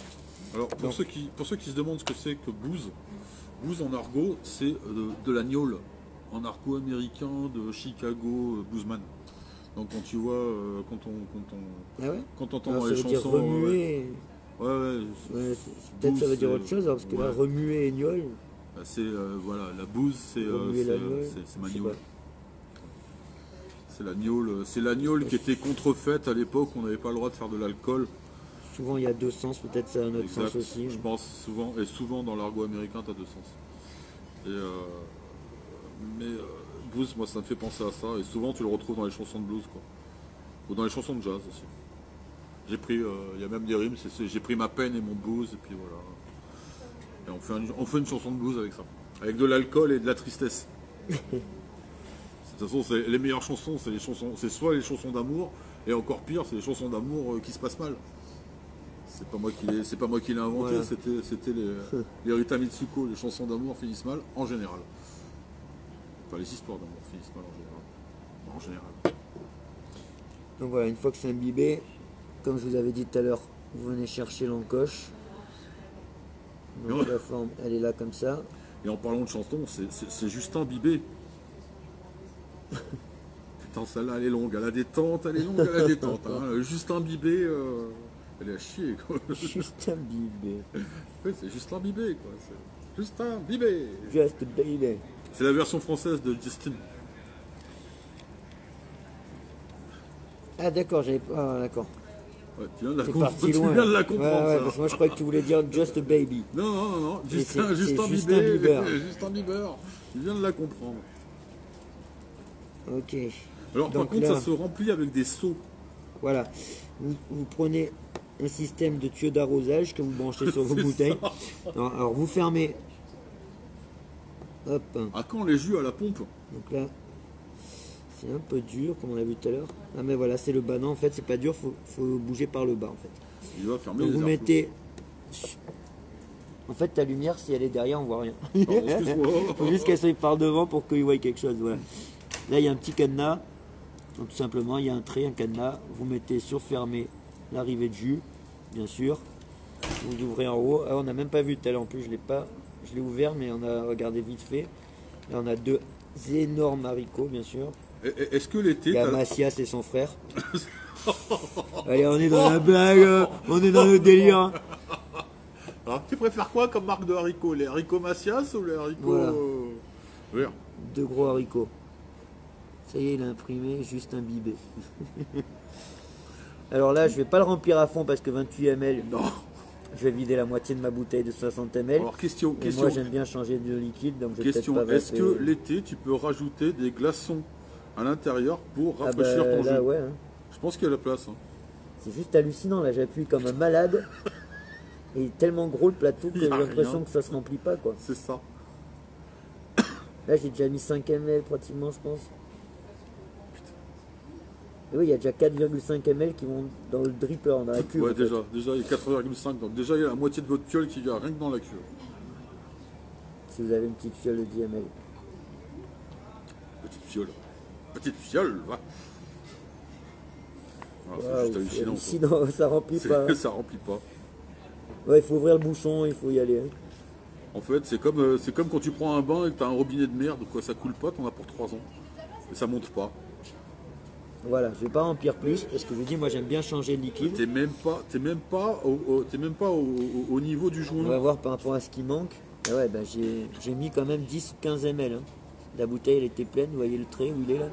Alors pour ceux qui se demandent ce que c'est que booze en argot, c'est de la gnôle. En argot américain de Chicago, boozman. Donc quand tu vois, quand on entend dans les ça veut dire chansons... remuer. Peut-être ça veut dire autre chose, parce que là, remuer et gnôle... C'est voilà, la bouse, c'est ma gnôle. C'est la gnôle qui était contrefaite à l'époque, on n'avait pas le droit de faire de l'alcool. Souvent il y a deux sens, peut-être ça a un autre sens aussi. Je pense souvent dans l'argot américain tu as deux sens. Mais blues, moi ça me fait penser à ça, et souvent tu le retrouves dans les chansons de blues, quoi. Ou dans les chansons de jazz aussi. J'ai pris, il y a même des rimes, j'ai pris ma peine et mon blues, et puis voilà. Et on fait une chanson de blues avec ça. Avec de l'alcool et de la tristesse. De toute façon, les meilleures chansons, c'est soit les chansons d'amour, et encore pire, c'est les chansons d'amour qui se passent mal. C'est pas moi qui l'ai inventé, Voilà. c'était les Rita Mitsuko, les chansons d'amour finissent mal en général. Enfin, les histoires d'amour finissent mal en général. Donc voilà, une fois que c'est imbibé, comme je vous avais dit tout à l'heure, vous venez chercher l'encoche. Donc Ouais. la forme, elle est là comme ça. Et en parlant de chansons, c'est Justin Bibé. Putain, celle-là, elle est longue, elle a des tentes, elle est longue, elle a des tentes. Hein. Justin Bibé, elle est à chier, quoi. Juste imbibé. Oui, c'est Justin Bibé, quoi. C'est Justin Bibé. Just baby. C'est la version française de Justin. Ah d'accord, j'avais pas. Ah, d'accord. Ouais, tu viens de la, C'est comprendre, parti tu loin. viens de la Ouais, comprendre, ouais, ça. parce que moi je croyais que tu voulais dire Just a baby. Non. Et Justin c'est Justin Justin Bibé. Bieber. Justin Bieber. Tu viens de la comprendre. Ok. Alors, par Donc contre, là, ça se remplit avec des seaux. voilà. Vous prenez un système de tuyau d'arrosage que vous branchez sur vos bouteilles. Alors vous fermez. Hop. À quand les jus à la pompe? Donc là, c'est un peu dur, comme on a vu tout à l'heure. Ah mais voilà, c'est le bas. Non, en fait, c'est pas dur, faut bouger par le bas, en fait. Il va fermer Donc les vous airflows. mettez... En fait, ta lumière, si elle est derrière, on voit rien. Pardon, excuse-moi. Faut juste qu'elle soit par devant pour qu'il voie quelque chose. Voilà. Là, il y a un petit cadenas. Donc tout simplement, il y a un trait, un cadenas. Vous mettez sur fermer l'arrivée de jus, bien sûr. Vous ouvrez en haut. Ah, on n'a même pas vu tout à l'heure. En plus, je l'ai ouvert, mais on a regardé vite fait. Là, on a deux énormes haricots, bien sûr. Est-ce que l'été, Il y a t'as- Macias et son frère. Allez, on est dans la blague, on est dans le délire. Alors, tu préfères quoi comme marque de haricots? Les haricots Macias ou les haricots Voilà. verts? Deux gros haricots. Ça y est, il a imprimé, juste imbibé. Alors là, je vais pas le remplir à fond parce que 28 ml, Non. je vais vider la moitié de ma bouteille de 60 ml. Alors, question, Et moi, j'aime bien changer de liquide, donc je vais peut-être question. pas Est-ce verser- que l'été, tu peux rajouter des glaçons à l'intérieur pour Ah rafraîchir bah, ton là, jus? ouais, hein. Je pense qu'il y a la place. Hein. C'est juste hallucinant, là, j'appuie comme un malade. Et il est tellement gros le plateau que Il j'ai y a l'impression rien. que ça se remplit pas, quoi. C'est ça. Là, j'ai déjà mis 5 ml pratiquement, je pense. Et oui, il y a déjà 4,5 ml qui vont dans le dripper, dans la cuve. Ouais, en fait. déjà, il y a 4,5. Donc, déjà, il y a la moitié de votre fiole qui vient rien que dans la cuve. Si vous avez une petite fiole de 10 ml. Petite fiole. Petite fiole, va. Ah, c'est Waouh, juste hallucinant. quoi. Sinon, ça remplit pas. hein. Ça remplit pas. Ouais, il faut ouvrir le bouchon, il faut y aller. hein. En fait, c'est comme quand tu prends un bain et que tu as un robinet de merde, quoi, ça coule pas, t'en as pour 3 ans. Et ça monte pas. Voilà, je vais pas remplir plus parce que je vous dis, moi j'aime bien changer de liquide. T'es même pas au niveau du On joint. va voir par rapport à ce qui manque. Ah ouais, bah j'ai mis quand même 10-15 ml. hein. La bouteille elle était pleine, vous voyez le trait où il est là.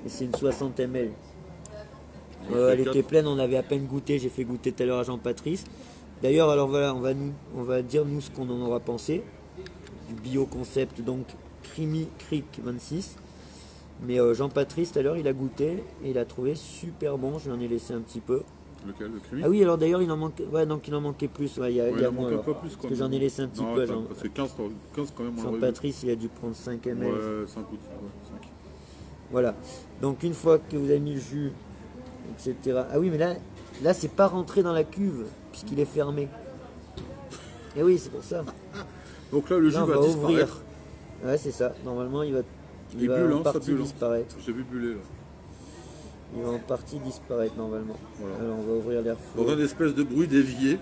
Et c'est une 60 ml. Elle était pleine, on avait à peine goûté, j'ai fait goûter tout à l'heure à Jean-Patrice. D'ailleurs, alors voilà, on va dire nous ce qu'on en aura pensé. Du bio concept, donc Creamy Creek 26. Mais Jean-Patrice tout à l'heure il a goûté et il a trouvé super bon, je lui en ai laissé un petit peu. Lequel, le Creamy? Ah oui, alors d'ailleurs il en manque, ouais, donc il en manquait plus, ouais, il y a, Ouais, il y a en moins. manque un alors. peu plus, Parce quoi. que j'en ai laissé un petit Non, peu. attends, parce que 15 quand même, on l'aurait vu. Jean-Patrice il a dû prendre 5 ml. Ouais, 5 ou 5. Voilà. Donc une fois que vous avez mis le jus, etc. Ah oui, mais là c'est pas rentré dans la cuve puisqu'il est fermé. Et oui, c'est pour ça. Donc là, le jus Là, on va va disparaître. ouvrir. Ouais, c'est ça. Normalement, il va Il bulle, en hein, ça partie bulle. Hein. disparaître. J'ai vu buller là. Il va en partie disparaître normalement. Voilà. Alors on va ouvrir l'air Dans flot. un espèce de bruit d'évier.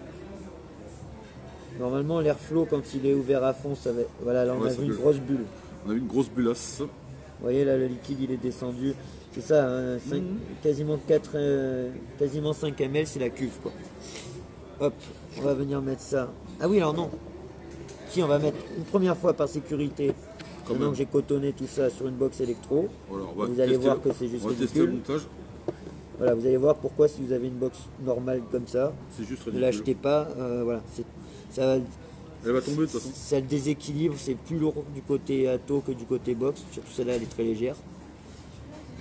Normalement, l'air flot quand il est ouvert à fond, ça va. Voilà, là on Ouais, a ça vu une bulle. grosse bulle. On a eu une grosse bullasse. Vous voyez là, le liquide il est descendu. C'est ça, hein, quasiment 5 ml, c'est la cuve quoi. Hop, on va venir mettre ça. Ah oui, alors non. Si, on va mettre une première fois par sécurité. Quand Maintenant même. que j'ai cotonné tout ça sur une box électro. Voilà, on va Vous allez tester voir le- que c'est juste On va tester le ridicule. montage. Voilà, vous allez voir pourquoi si vous avez une box normale comme ça, C'est juste ne ridicule. l'achetez pas. Voilà, ça va Elle va tomber de toute façon. Ça le déséquilibre, c'est plus lourd du côté ato que du côté box. Surtout celle-là, elle est très légère.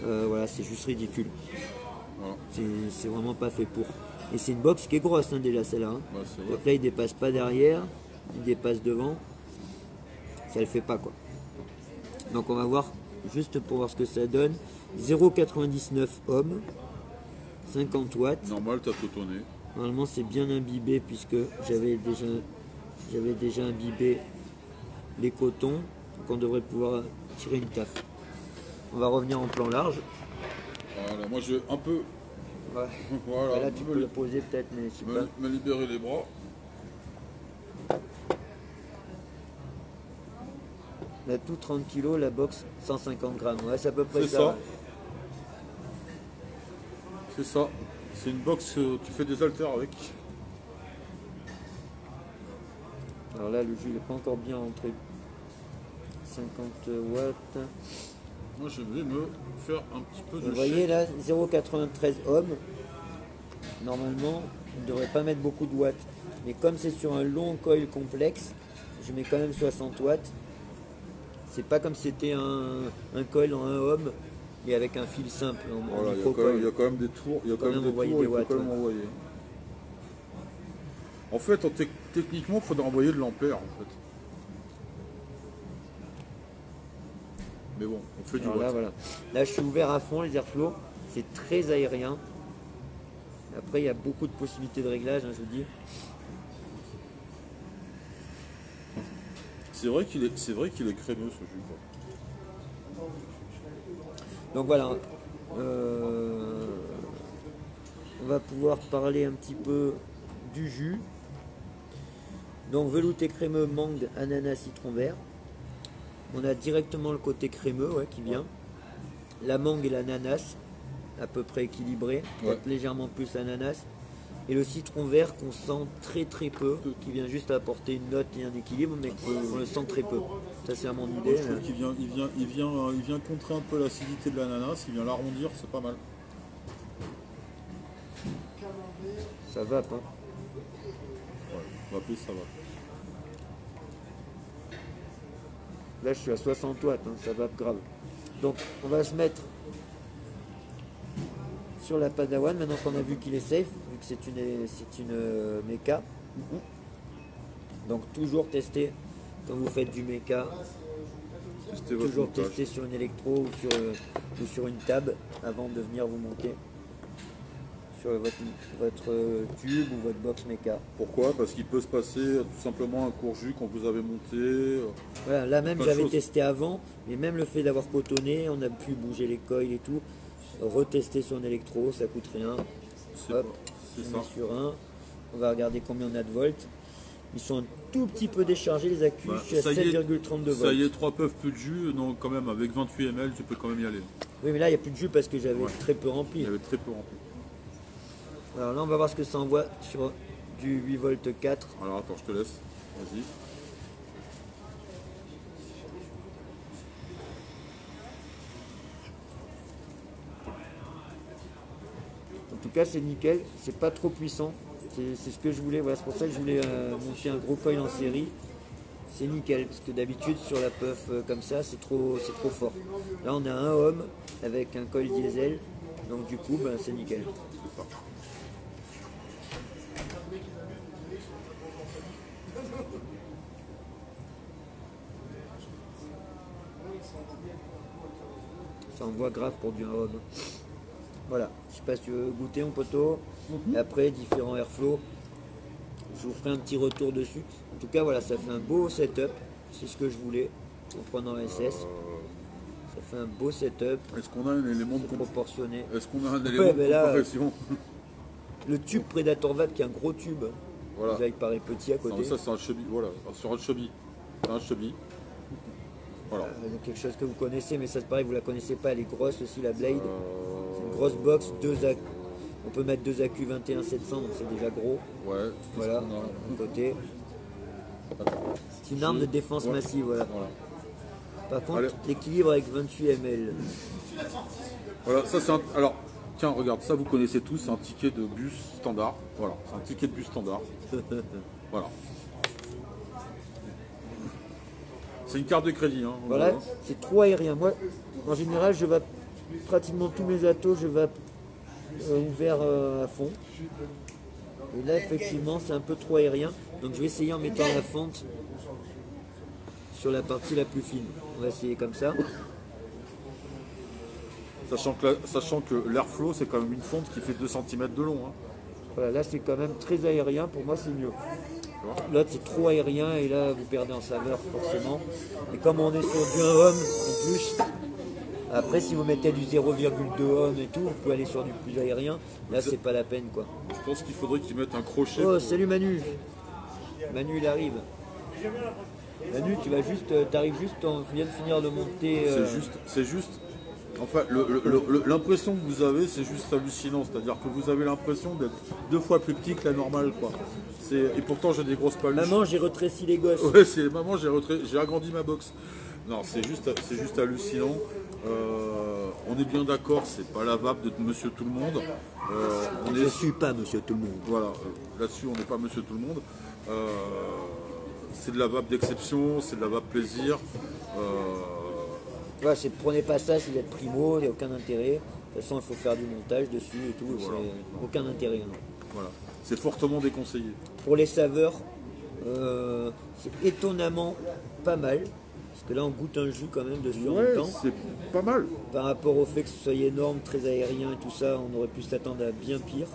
Voilà, c'est juste ridicule. Voilà. C'est vraiment pas fait pour. Et c'est une box qui est grosse hein, déjà celle-là. Hein. Bah, c'est vrai. Donc là, il dépasse pas derrière, il dépasse devant. Ça le fait pas quoi. Donc on va voir, juste pour voir ce que ça donne. 0,99 ohms, 50 watts. Normal, t'as cotonné. Normalement c'est bien imbibé puisque j'avais déjà imbibé les cotons. Donc on devrait pouvoir tirer une taf. On va revenir en plan large. Voilà, moi je vais un peu. Ouais. Voilà, Là tu peux le poser peut-être, mais je sais pas. me libérer les bras. Là tout 30 kg, la box 150 grammes. Ouais, c'est à peu près C'est ça. ça. C'est ça. C'est une box que tu fais des haltères avec. Alors là le jus il n'est pas encore bien rentré. 50 watts. Moi je vais me faire un petit peu de Vous voyez shake. là 0,93 ohms. Normalement il ne devrait pas mettre beaucoup de watts. Mais comme c'est sur un long coil complexe, je mets quand même 60 watts. C'est pas comme si c'était un coil en 1 ohm et avec un fil simple. Voilà, il y a quand même des tours, il y a quand même des tours, il faut quand même envoyer. En fait, techniquement, il faudrait envoyer de l'ampère en fait. Mais bon, on fait du Alors là, watt. voilà. Là, je suis ouvert à fond, les airflow. C'est très aérien. Après, il y a beaucoup de possibilités de réglage, hein, je vous dis. C'est vrai qu'il est crémeux ce jus. Quoi. Donc voilà. On va pouvoir parler un petit peu du jus. Donc velouté crémeux, mangue, ananas, citron vert. On a directement le côté crémeux ouais, qui vient. La mangue et l'ananas, à peu près équilibré, peut-être légèrement plus ananas. Et le citron vert qu'on sent très très peu, qui vient juste apporter une note et un équilibre, mais qu'on le sent très peu. Ça c'est à mon idée. Je trouve qu'il vient contrer un peu l'acidité de l'ananas, il vient l'arrondir, c'est pas mal. Ça va pas. Ouais, on va appeler ça va. Là je suis à 60 watts, hein, ça va grave. Donc on va se mettre sur la Padawan, maintenant qu'on a vu qu'il est safe, vu que c'est une méca. Donc toujours tester quand vous faites du méca, Testez votre toujours montage. tester sur une électro ou sur une table avant de venir vous monter sur votre tube ou votre box méca. Pourquoi? Parce qu'il peut se passer tout simplement un court jus quand vous avez monté. Voilà, là même Plein de j'avais choses. testé avant, mais même le fait d'avoir cotonné, on a pu bouger les coils et tout, retester sur un électro, ça coûte rien. C'est Hop, c'est on ça. met sur un, on va regarder combien on a de volts. Ils sont un tout petit peu déchargés les accus, Bah, je suis à ça y est, 7,32 Ça y volts. est, 3 puffs plus de jus, donc quand même avec 28 ml, tu peux quand même y aller. Oui mais là il n'y a plus de jus parce que j'avais Ouais. très peu Il rempli. y avait très peu rempli. Alors là on va voir ce que ça envoie sur du 8 volts 4. Alors attends, je te laisse. Vas-y. En tout cas c'est nickel, c'est pas trop puissant. C'est ce que je voulais, voilà, c'est pour ça que je voulais monter un gros coil en série. C'est nickel, parce que d'habitude sur la puff comme ça c'est trop fort. Là on a 1 ohm avec un coil diesel, donc du coup ben, c'est nickel. C'est ça. Ça envoie grave pour du 1 ohm. Voilà, je sais pas si tu veux goûter mon poteau. Et après différents airflow. Je vous ferai un petit retour dessus. En tout cas voilà, ça fait un beau setup. C'est ce que je voulais en prenant SS. Ça fait un beau setup, Est-ce qu'on a un élément de proportionné. Est-ce qu'on a un élément de mais là, comparaison? Le tube Predator Vape qui est un gros tube. Voilà. Déjà il paraît petit à côté. Non, ça c'est un chubby, voilà, sur un chubby. C'est un chubby. Voilà. Quelque chose que vous connaissez, mais ça c'est pareil, vous la connaissez pas, elle est grosse aussi la Blade. C'est une grosse box, on peut mettre 2 AQ 21700, donc c'est déjà gros. Ouais. Voilà, Qu'est-ce qu'on a d'un côté. C'est une arme de défense Ouais. massive, voilà. Voilà. Par contre, Allez. l'équilibre avec 28 ml. Voilà, ça c'est un. Alors, tiens, regarde, ça vous connaissez tous, c'est un ticket de bus standard. Voilà, c'est un ticket de bus standard. Voilà. C'est une carte de crédit. Hein, Voilà, c'est trop aérien. Moi, en général, je vais pratiquement tous mes atos, je vais ouvert à fond. Et là, effectivement, c'est un peu trop aérien. Donc, je vais essayer en mettant la fente sur la partie la plus fine. On va essayer comme ça. Sachant que l'airflow, c'est quand même une fonte qui fait 2 cm de long. Hein. Voilà, là, c'est quand même très aérien. Pour moi, c'est mieux. L'autre, c'est trop aérien et là, vous perdez en saveur, forcément. Et comme on est sur du 1 ohm en plus, après, si vous mettez du 0,2 ohm et tout, vous pouvez aller sur du plus aérien. Là, c'est pas la peine, quoi. Je pense qu'il faudrait qu'ils mettent un crochet. Oh, salut Manu. Manu, il arrive. Manu, tu vas juste, t'arrives juste, on vient de finir de monter. C'est juste. Enfin, l'impression que vous avez, c'est juste hallucinant. C'est-à-dire que vous avez l'impression d'être 2 fois plus petit que la normale, quoi. Et pourtant, j'ai des grosses paluches. Maman, j'ai retréci les gosses. Ouais, c'est maman, j'ai agrandi ma box. Non, c'est juste hallucinant. On est bien d'accord, c'est pas la vape de Monsieur Tout le Monde. Je suis pas Monsieur Tout le Monde. Voilà, là-dessus, on n'est pas Monsieur Tout le Monde. C'est de la vape d'exception, c'est de la vape plaisir. Voilà, prenez pas ça si vous êtes primo, il n'y a aucun intérêt. De toute façon, il faut faire du montage dessus et tout, Voilà. c'est aucun intérêt. Non. Voilà, c'est fortement déconseillé. Pour les saveurs, c'est étonnamment pas mal. Parce que là, on goûte un jus quand même dessus en même temps. C'est pas mal. Par rapport au fait que ce soit énorme, très aérien et tout ça, on aurait pu s'attendre à bien pire.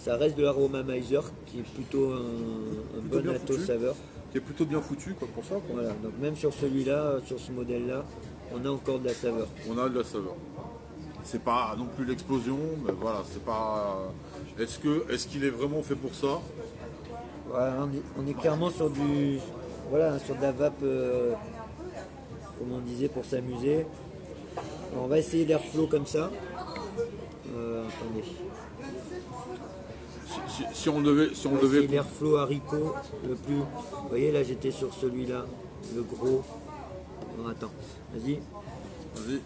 Ça reste de l'aromamizer qui est plutôt un bon bien ato foutu. saveur. Qui est plutôt bien foutu, quoi, pour ça. Quoi. Voilà, donc même sur celui-là, sur ce modèle-là, on a encore de la saveur. On a de la saveur. C'est pas non plus l'explosion, mais voilà, c'est pas. Est-ce qu'il est vraiment fait pour ça? Voilà, on est clairement sur du, voilà, sur de la vape, comme on disait, pour s'amuser. On va essayer l'airflow comme ça. Attendez. Si on devait. C'est l'airflow haricot le plus. Vous voyez, là j'étais sur celui-là, le gros. Non, attends, vas-y. Vas-y.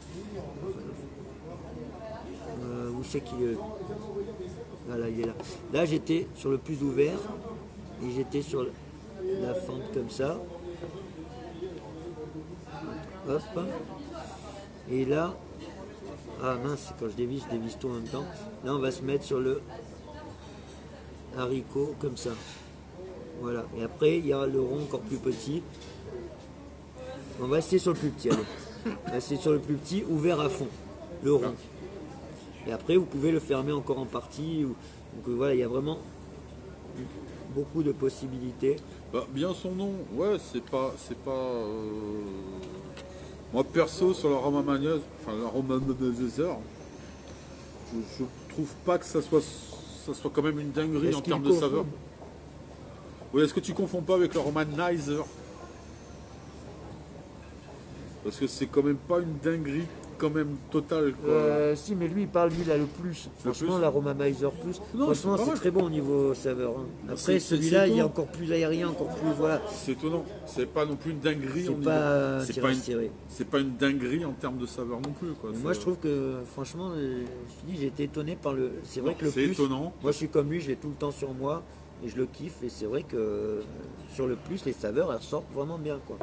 Où c'est qu'il est? Voilà, il est là. Là j'étais sur le plus ouvert et j'étais sur la fente comme ça. Hop. Et là, ah mince, quand je dévisse tout en même temps. Là on va se mettre sur le haricot comme ça. Voilà. Et après il y a le rond encore plus petit. On va essayer sur le plus petit, allez. On va essayer sur le plus petit, ouvert à fond, le rond. Et après vous pouvez le fermer encore en partie. Donc voilà, il y a vraiment beaucoup de possibilités. Bah, bien son nom, ouais, c'est pas. Moi perso sur l'aromamanizer, je trouve pas que ça soit quand même une dinguerie en termes de saveur. Oui, est-ce que tu confonds pas avec l'aromanizer? Parce que c'est quand même pas une dinguerie quand même totale, quoi. Si, mais lui il parle, lui il a le plus. Franchement, l'aromamizer plus. Non, Franchement, c'est pas c'est mal. très bon au niveau saveur. Hein. Après, C'est celui-là, il est étonnant. encore plus aérien, encore plus. Voilà. C'est étonnant. C'est pas non plus une dinguerie. C'est pas un tirage tiré. C'est pas une dinguerie en termes de saveur non plus, quoi. Mais moi, je trouve que, franchement, je te dis, j'ai été étonné par le. C'est vrai que le c'est plus. étonnant. Moi, je suis comme lui, je l'ai tout le temps sur moi et je le kiffe. Et c'est vrai que sur le plus, les saveurs, elles ressortent vraiment bien, quoi.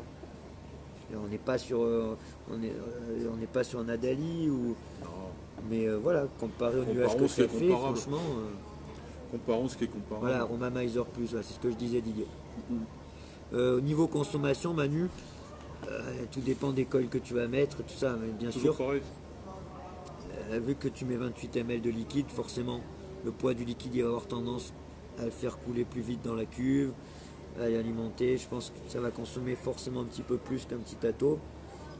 Et on n'est pas sur, on n'est pas sur un Adali ou. Non. Mais voilà, comparé au nuage Comparons que ce qui ça est fait, comparable. franchement. Comparons ce qui est comparable. Voilà, Aromamizer plus, c'est ce que je disais Didier. Au niveau consommation, Manu, tout dépend des cols que tu vas mettre, tout ça, mais bien Toujours sûr, pareil. vu que tu mets 28 ml de liquide, forcément, le poids du liquide il va avoir tendance à le faire couler plus vite dans la cuve, à l'alimenter. Je pense que ça va consommer forcément un petit peu plus qu'un petit ato.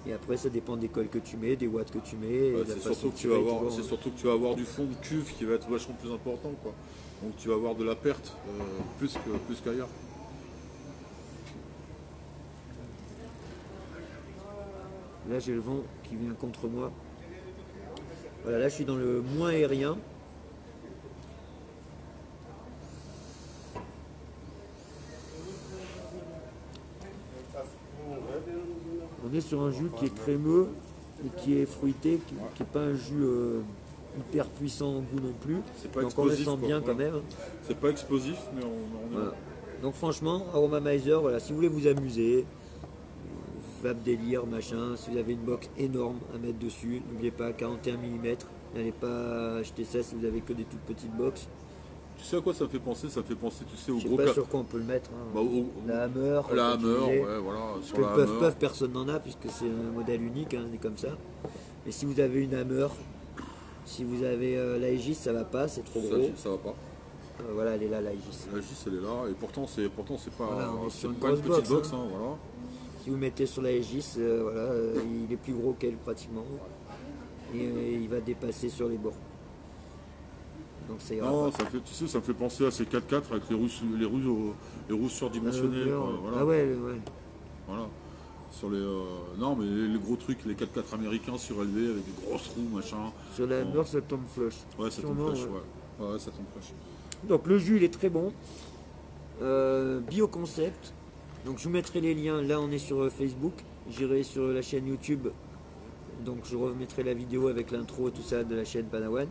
Et après, ça dépend des cols que tu mets, des watts que tu mets. Et Ouais, de la c'est façon surtout, que tu vas toujours, c'est surtout que tu vas avoir du fond de cuve qui va être vachement plus important, quoi. Donc tu vas avoir de la perte plus qu'ailleurs. Là, j'ai le vent qui vient contre moi. Voilà, là, je suis dans le moins aérien. On est sur un jus qui est crémeux et qui est fruité, qui n'est pas un jus hyper puissant en goût non plus. C'est pas Donc on le explosif, sent quoi. bien Ouais. quand même. C'est pas explosif, mais on est Voilà. Donc franchement, Aromamizer, voilà, si vous voulez vous amuser, vape délire, machin. Si vous avez une box énorme à mettre dessus, n'oubliez pas 41 mm. N'allez pas acheter ça si vous avez que des toutes petites box. Tu sais à quoi ça me fait penser? Ça me fait penser, tu sais, au Je sais gros pas cap. sur quoi on peut le mettre. Hein. Bah, La Hammer. la comme tu Hammer, disais. ouais, voilà. Parce Sur que la le Hammer. puff-puff, personne n'en a puisque c'est un modèle unique, hein, c'est comme ça. Et si vous avez une Hammer, si vous avez la Aegis, ça va pas, c'est trop gros. Ça va pas. Voilà, elle est là, la Aegis. La Gis, elle est là, et pourtant c'est pas, Voilà, on est c'est sur une pas une grosse petite box, box, hein, voilà. Si vous mettez sur la Aegis, voilà, il est plus gros qu'elle pratiquement. Et il va dépasser sur les bords. Donc ça ira Non, pas. ça me fait, tu sais, ça me fait penser à ces 4x4 avec les roues surdimensionnées. Voilà. Ah ouais. Voilà. Sur les, non, mais les gros trucs, les 4x4 américains surélevés avec des grosses roues, machin. Sur la Hammer, ça tombe flush. Ouais, ça tombe Sûrement, fraîche, ouais. ouais. Ouais, ça tombe fraîche. Donc le jus il est très bon. Bioconcept. Donc je vous mettrai les liens. Là on est sur Facebook. J'irai sur la chaîne YouTube. Donc je remettrai la vidéo avec l'intro et tout ça de la chaîne Panawan.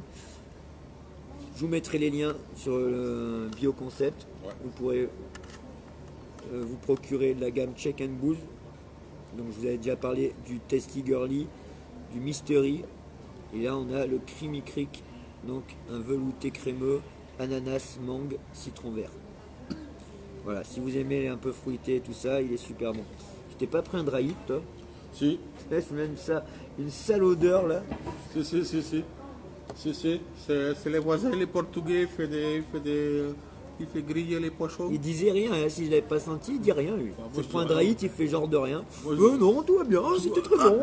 Je vous mettrai les liens sur le Bioconcept. Ouais. Vous pourrez vous procurer de la gamme Check and Booze. Donc je vous avais déjà parlé du Tasty Girly, du Mystery. Et là on a le Creamy Creek. Donc un velouté crémeux, ananas, mangue, citron vert. Voilà, si vous aimez un peu fruité et tout ça, il est super bon. Tu t'es pas pris un dry hit, toi? Si, Laisse même ça, une sale odeur là. si. C'est les voisins, les Portugais, il fait griller les poissons. Il disait rien, hein. S'il l'avait pas senti, il dit rien lui. moi, C'est je pas un dis rien. dry hit, il fait genre de rien. Moi, je- Non, tout va bien, c'était très bon.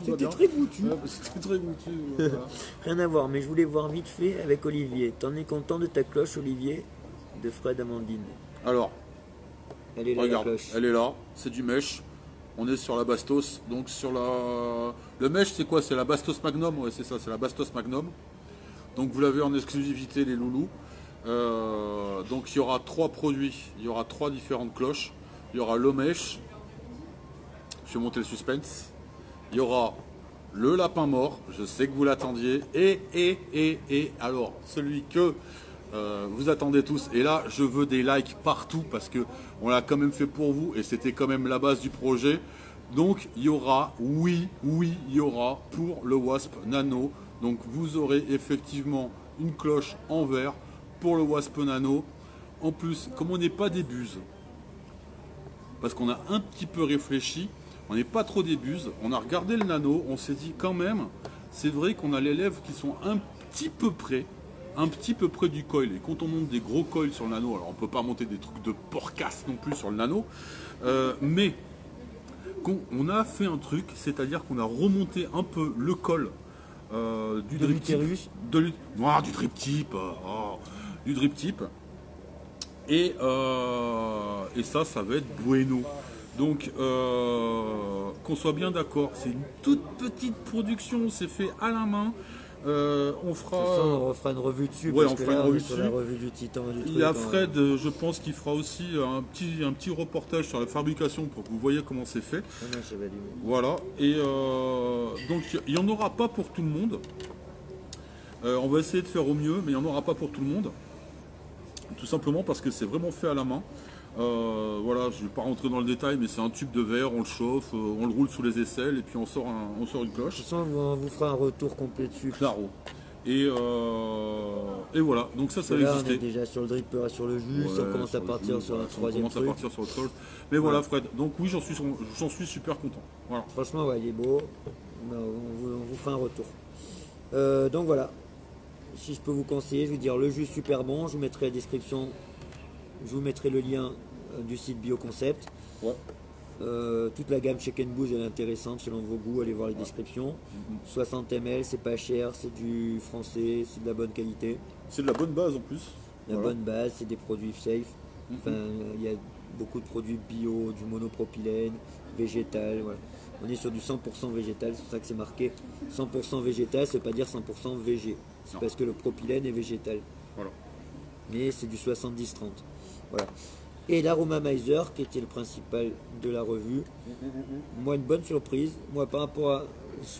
C'était bien. très goûtu. Ouais, c'est très goûtu. Voilà. Rien à voir, mais je voulais voir vite fait avec Olivier. T'en es content de ta cloche, Olivier? De Fred Amandine. Alors, Elle est là, regarde, la cloche. elle est là, c'est du mesh. On est sur la Bastos, donc sur la... Le mesh, c'est quoi? C'est la Bastos Magnum, ouais, c'est ça, c'est la Bastos Magnum. Donc vous l'avez en exclusivité, les loulous. Donc il y aura 3 produits, il y aura 3 différentes cloches. Il y aura le mesh, je vais monter le suspense. Il y aura le lapin mort, je sais que vous l'attendiez. Et alors, celui que vous attendez tous. Et là, je veux des likes partout parce que on l'a quand même fait pour vous et c'était quand même la base du projet. Donc il y aura, oui, il y aura pour le Wasp Nano. Donc vous aurez effectivement une cloche en verre pour le Wasp Nano. En plus, comme on n'est pas des buses, parce qu'on a un petit peu réfléchi, on n'est pas trop des buses, on a regardé le Nano, on s'est dit quand même, c'est vrai qu'on a les lèvres qui sont un petit peu près du coil. Et quand on monte des gros coils sur le Nano, alors on peut pas monter des trucs de porcasse non plus sur le Nano, mais on a fait un truc, c'est-à-dire qu'on a remonté un peu le col du De drip tip, l'utérus. du drip tip, du drip tip, et ça va être bueno. Donc qu'on soit bien d'accord, c'est une toute petite production, c'est fait à la main. On De toute fera. façon, on refera une revue dessus. Ouais, parce on que fera là, une on est revue sur dessus. la revue du Titan. Du Il y a truc, hein. Fred, je pense qu'il fera aussi un petit reportage sur la fabrication pour que vous voyez comment c'est fait. Ah non, j'avais allumé. Voilà. Et donc il n'y en aura pas pour tout le monde. On va essayer de faire au mieux, mais il n'y en aura pas pour tout le monde. Tout simplement parce que c'est vraiment fait à la main. Voilà, je ne vais pas rentrer dans le détail, mais c'est un tube de verre, on le chauffe, on le roule sous les aisselles et puis on sort une De cloche. toute façon, on vous fera un retour complet dessus. Claro. Et voilà, donc ça Là, on est existait. déjà sur le dripper, sur le jus, Ouais, on commence à sur le partir jus, sur un voilà, troisième on commence truc. à partir sur autre chose. Mais voilà, Fred, donc oui, j'en suis super content. Voilà. Franchement, ouais, il est beau. On vous fera un retour. Donc voilà. Si je peux vous conseiller, je vais vous dire le jus super bon. Je vous mettrai la description. Je vous mettrai le lien du site Bioconcept. Ouais. Toute la gamme Check and Booze elle est intéressante selon vos goûts. Allez voir les descriptions. 60 ml, c'est pas cher, c'est du français, c'est de la bonne qualité. C'est de la bonne base en plus. La Voilà. bonne base, c'est des produits safe. Enfin, il y a beaucoup de produits bio, du monopropylène, végétal. Voilà. On est sur du 100% végétal, c'est pour ça que c'est marqué 100% végétal, ça veut pas dire 100% végé. C'est Non. parce que le propylène est végétal. Voilà. Mais c'est du 70-30. Voilà. Et l'Aromamizer, qui était le principal de la revue. Moi, une bonne surprise. Moi, par rapport à.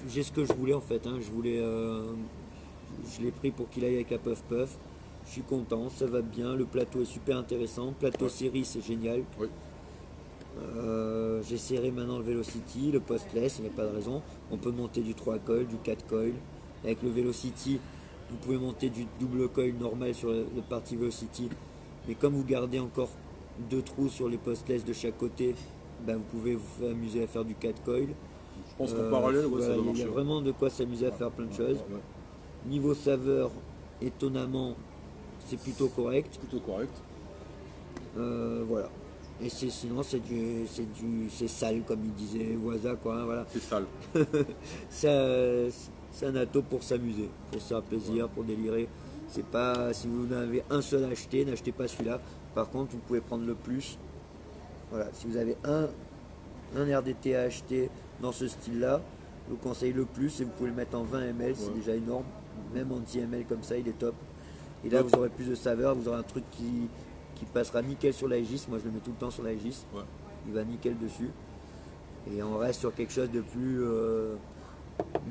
J'ai ce que je voulais en fait. Hein. Je voulais. Je l'ai pris pour qu'il aille avec la Puff Puff. Je suis content, ça va bien. Le plateau est super intéressant. Plateau série, c'est génial. Oui. J'essaierai maintenant le Velocity, le postless, il n'y a pas de raison. On peut monter du 3 coil, du 4 coil. Avec le Velocity, vous pouvez monter du double coil normal sur le parti Velocity. Mais comme vous gardez encore 2 trous sur les postless de chaque côté, ben vous pouvez vous amuser à faire du 4 coil. Je pense qu'en parallèle, ouais, voilà, ça doit il y marcher. a vraiment de quoi s'amuser à faire plein de choses. Ouais. Niveau saveur, étonnamment, c'est plutôt correct. C'est plutôt correct. Voilà. Et sinon c'est sale comme il disait Waza quoi. Hein, voilà. C'est sale. C'est un ato pour s'amuser, pour se faire plaisir, pour délirer. C'est pas si vous en avez un seul à acheter, n'achetez pas celui-là. Par contre, vous pouvez prendre le plus. Voilà. Si vous avez un RDT à acheter dans ce style-là, je vous conseille le plus et vous pouvez le mettre en 20 ml, c'est déjà énorme. Même en 10 ml comme ça, il est top. Et là, vous aurez plus de saveur, vous aurez un truc qui passera nickel sur l'Aegis. Moi, je le mets tout le temps sur l'Aegis. Ouais. Il va nickel dessus. Et on reste sur quelque chose de plus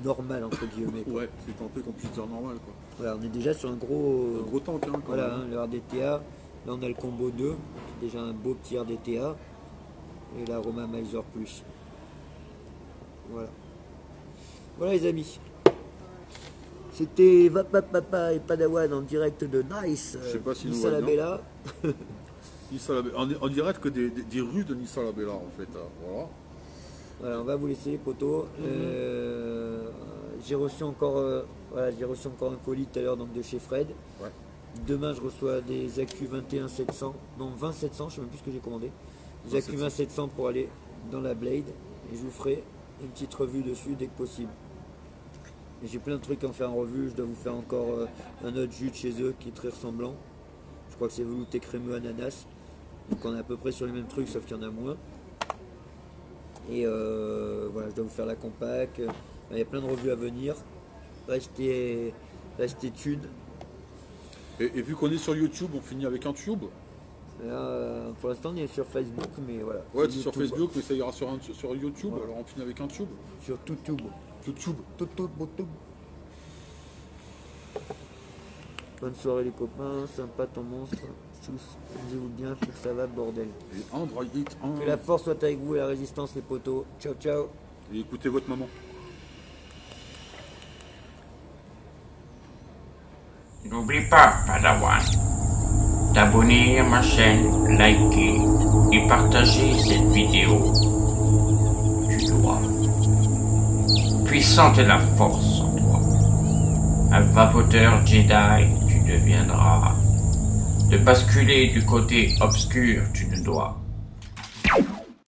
normal, entre guillemets. Quoi. Ouais, c'est tenté qu'on puisse dire normal, quoi. Voilà, on est déjà sur un gros tank, hein, quand voilà, même. hein, le RDTA. Là, on a le combo 2. C'est déjà un beau petit RDTA. Et l'Aroma Miser Plus. Voilà. Voilà, les amis. C'était Vapapapa et Padawan en direct de Nice. Je sais pas si nous Nissa la voyons. Bella. On dirait que des rues de Nissa la Bella, en fait. Voilà. Voilà, on va vous laisser les poteaux. J'ai reçu encore un colis tout à l'heure donc de chez Fred. Ouais. Demain je reçois des AQ 21 700, non 20 700, je sais même plus ce que j'ai commandé. Des AQ 20 700 pour aller dans la Blade et je vous ferai une petite revue dessus dès que possible. Et j'ai plein de trucs à en faire en revue. Je dois vous faire encore un autre jus de chez eux qui est très ressemblant. Je crois que c'est velouté crémeux ananas. Donc on est à peu près sur les mêmes trucs sauf qu'il y en a moins. Et voilà, je dois vous faire la compact. Il y a plein de revues à venir. Restez tuned. Et vu qu'on est sur YouTube, on finit avec un tube. Là, pour l'instant on est sur Facebook, mais voilà. Ouais, c'est sur Facebook, mais ça ira sur YouTube, Ouais. alors on finit avec un tube. Sur YouTube. YouTube. YouTube. Bonne soirée les copains, sympa ton monstre. Tous, amusez-vous bien, faut que ça va bordel. Et Android 1. Que la force soit avec vous et la résistance les potos. Ciao ciao. Et écoutez votre maman. N'oublie pas, Padawan, t'abonner à ma chaîne, liker et partager cette vidéo. Tu dois. Puissante est la force en toi. Un vapoteur Jedi, tu deviendras. De basculer du côté obscur, tu ne dois.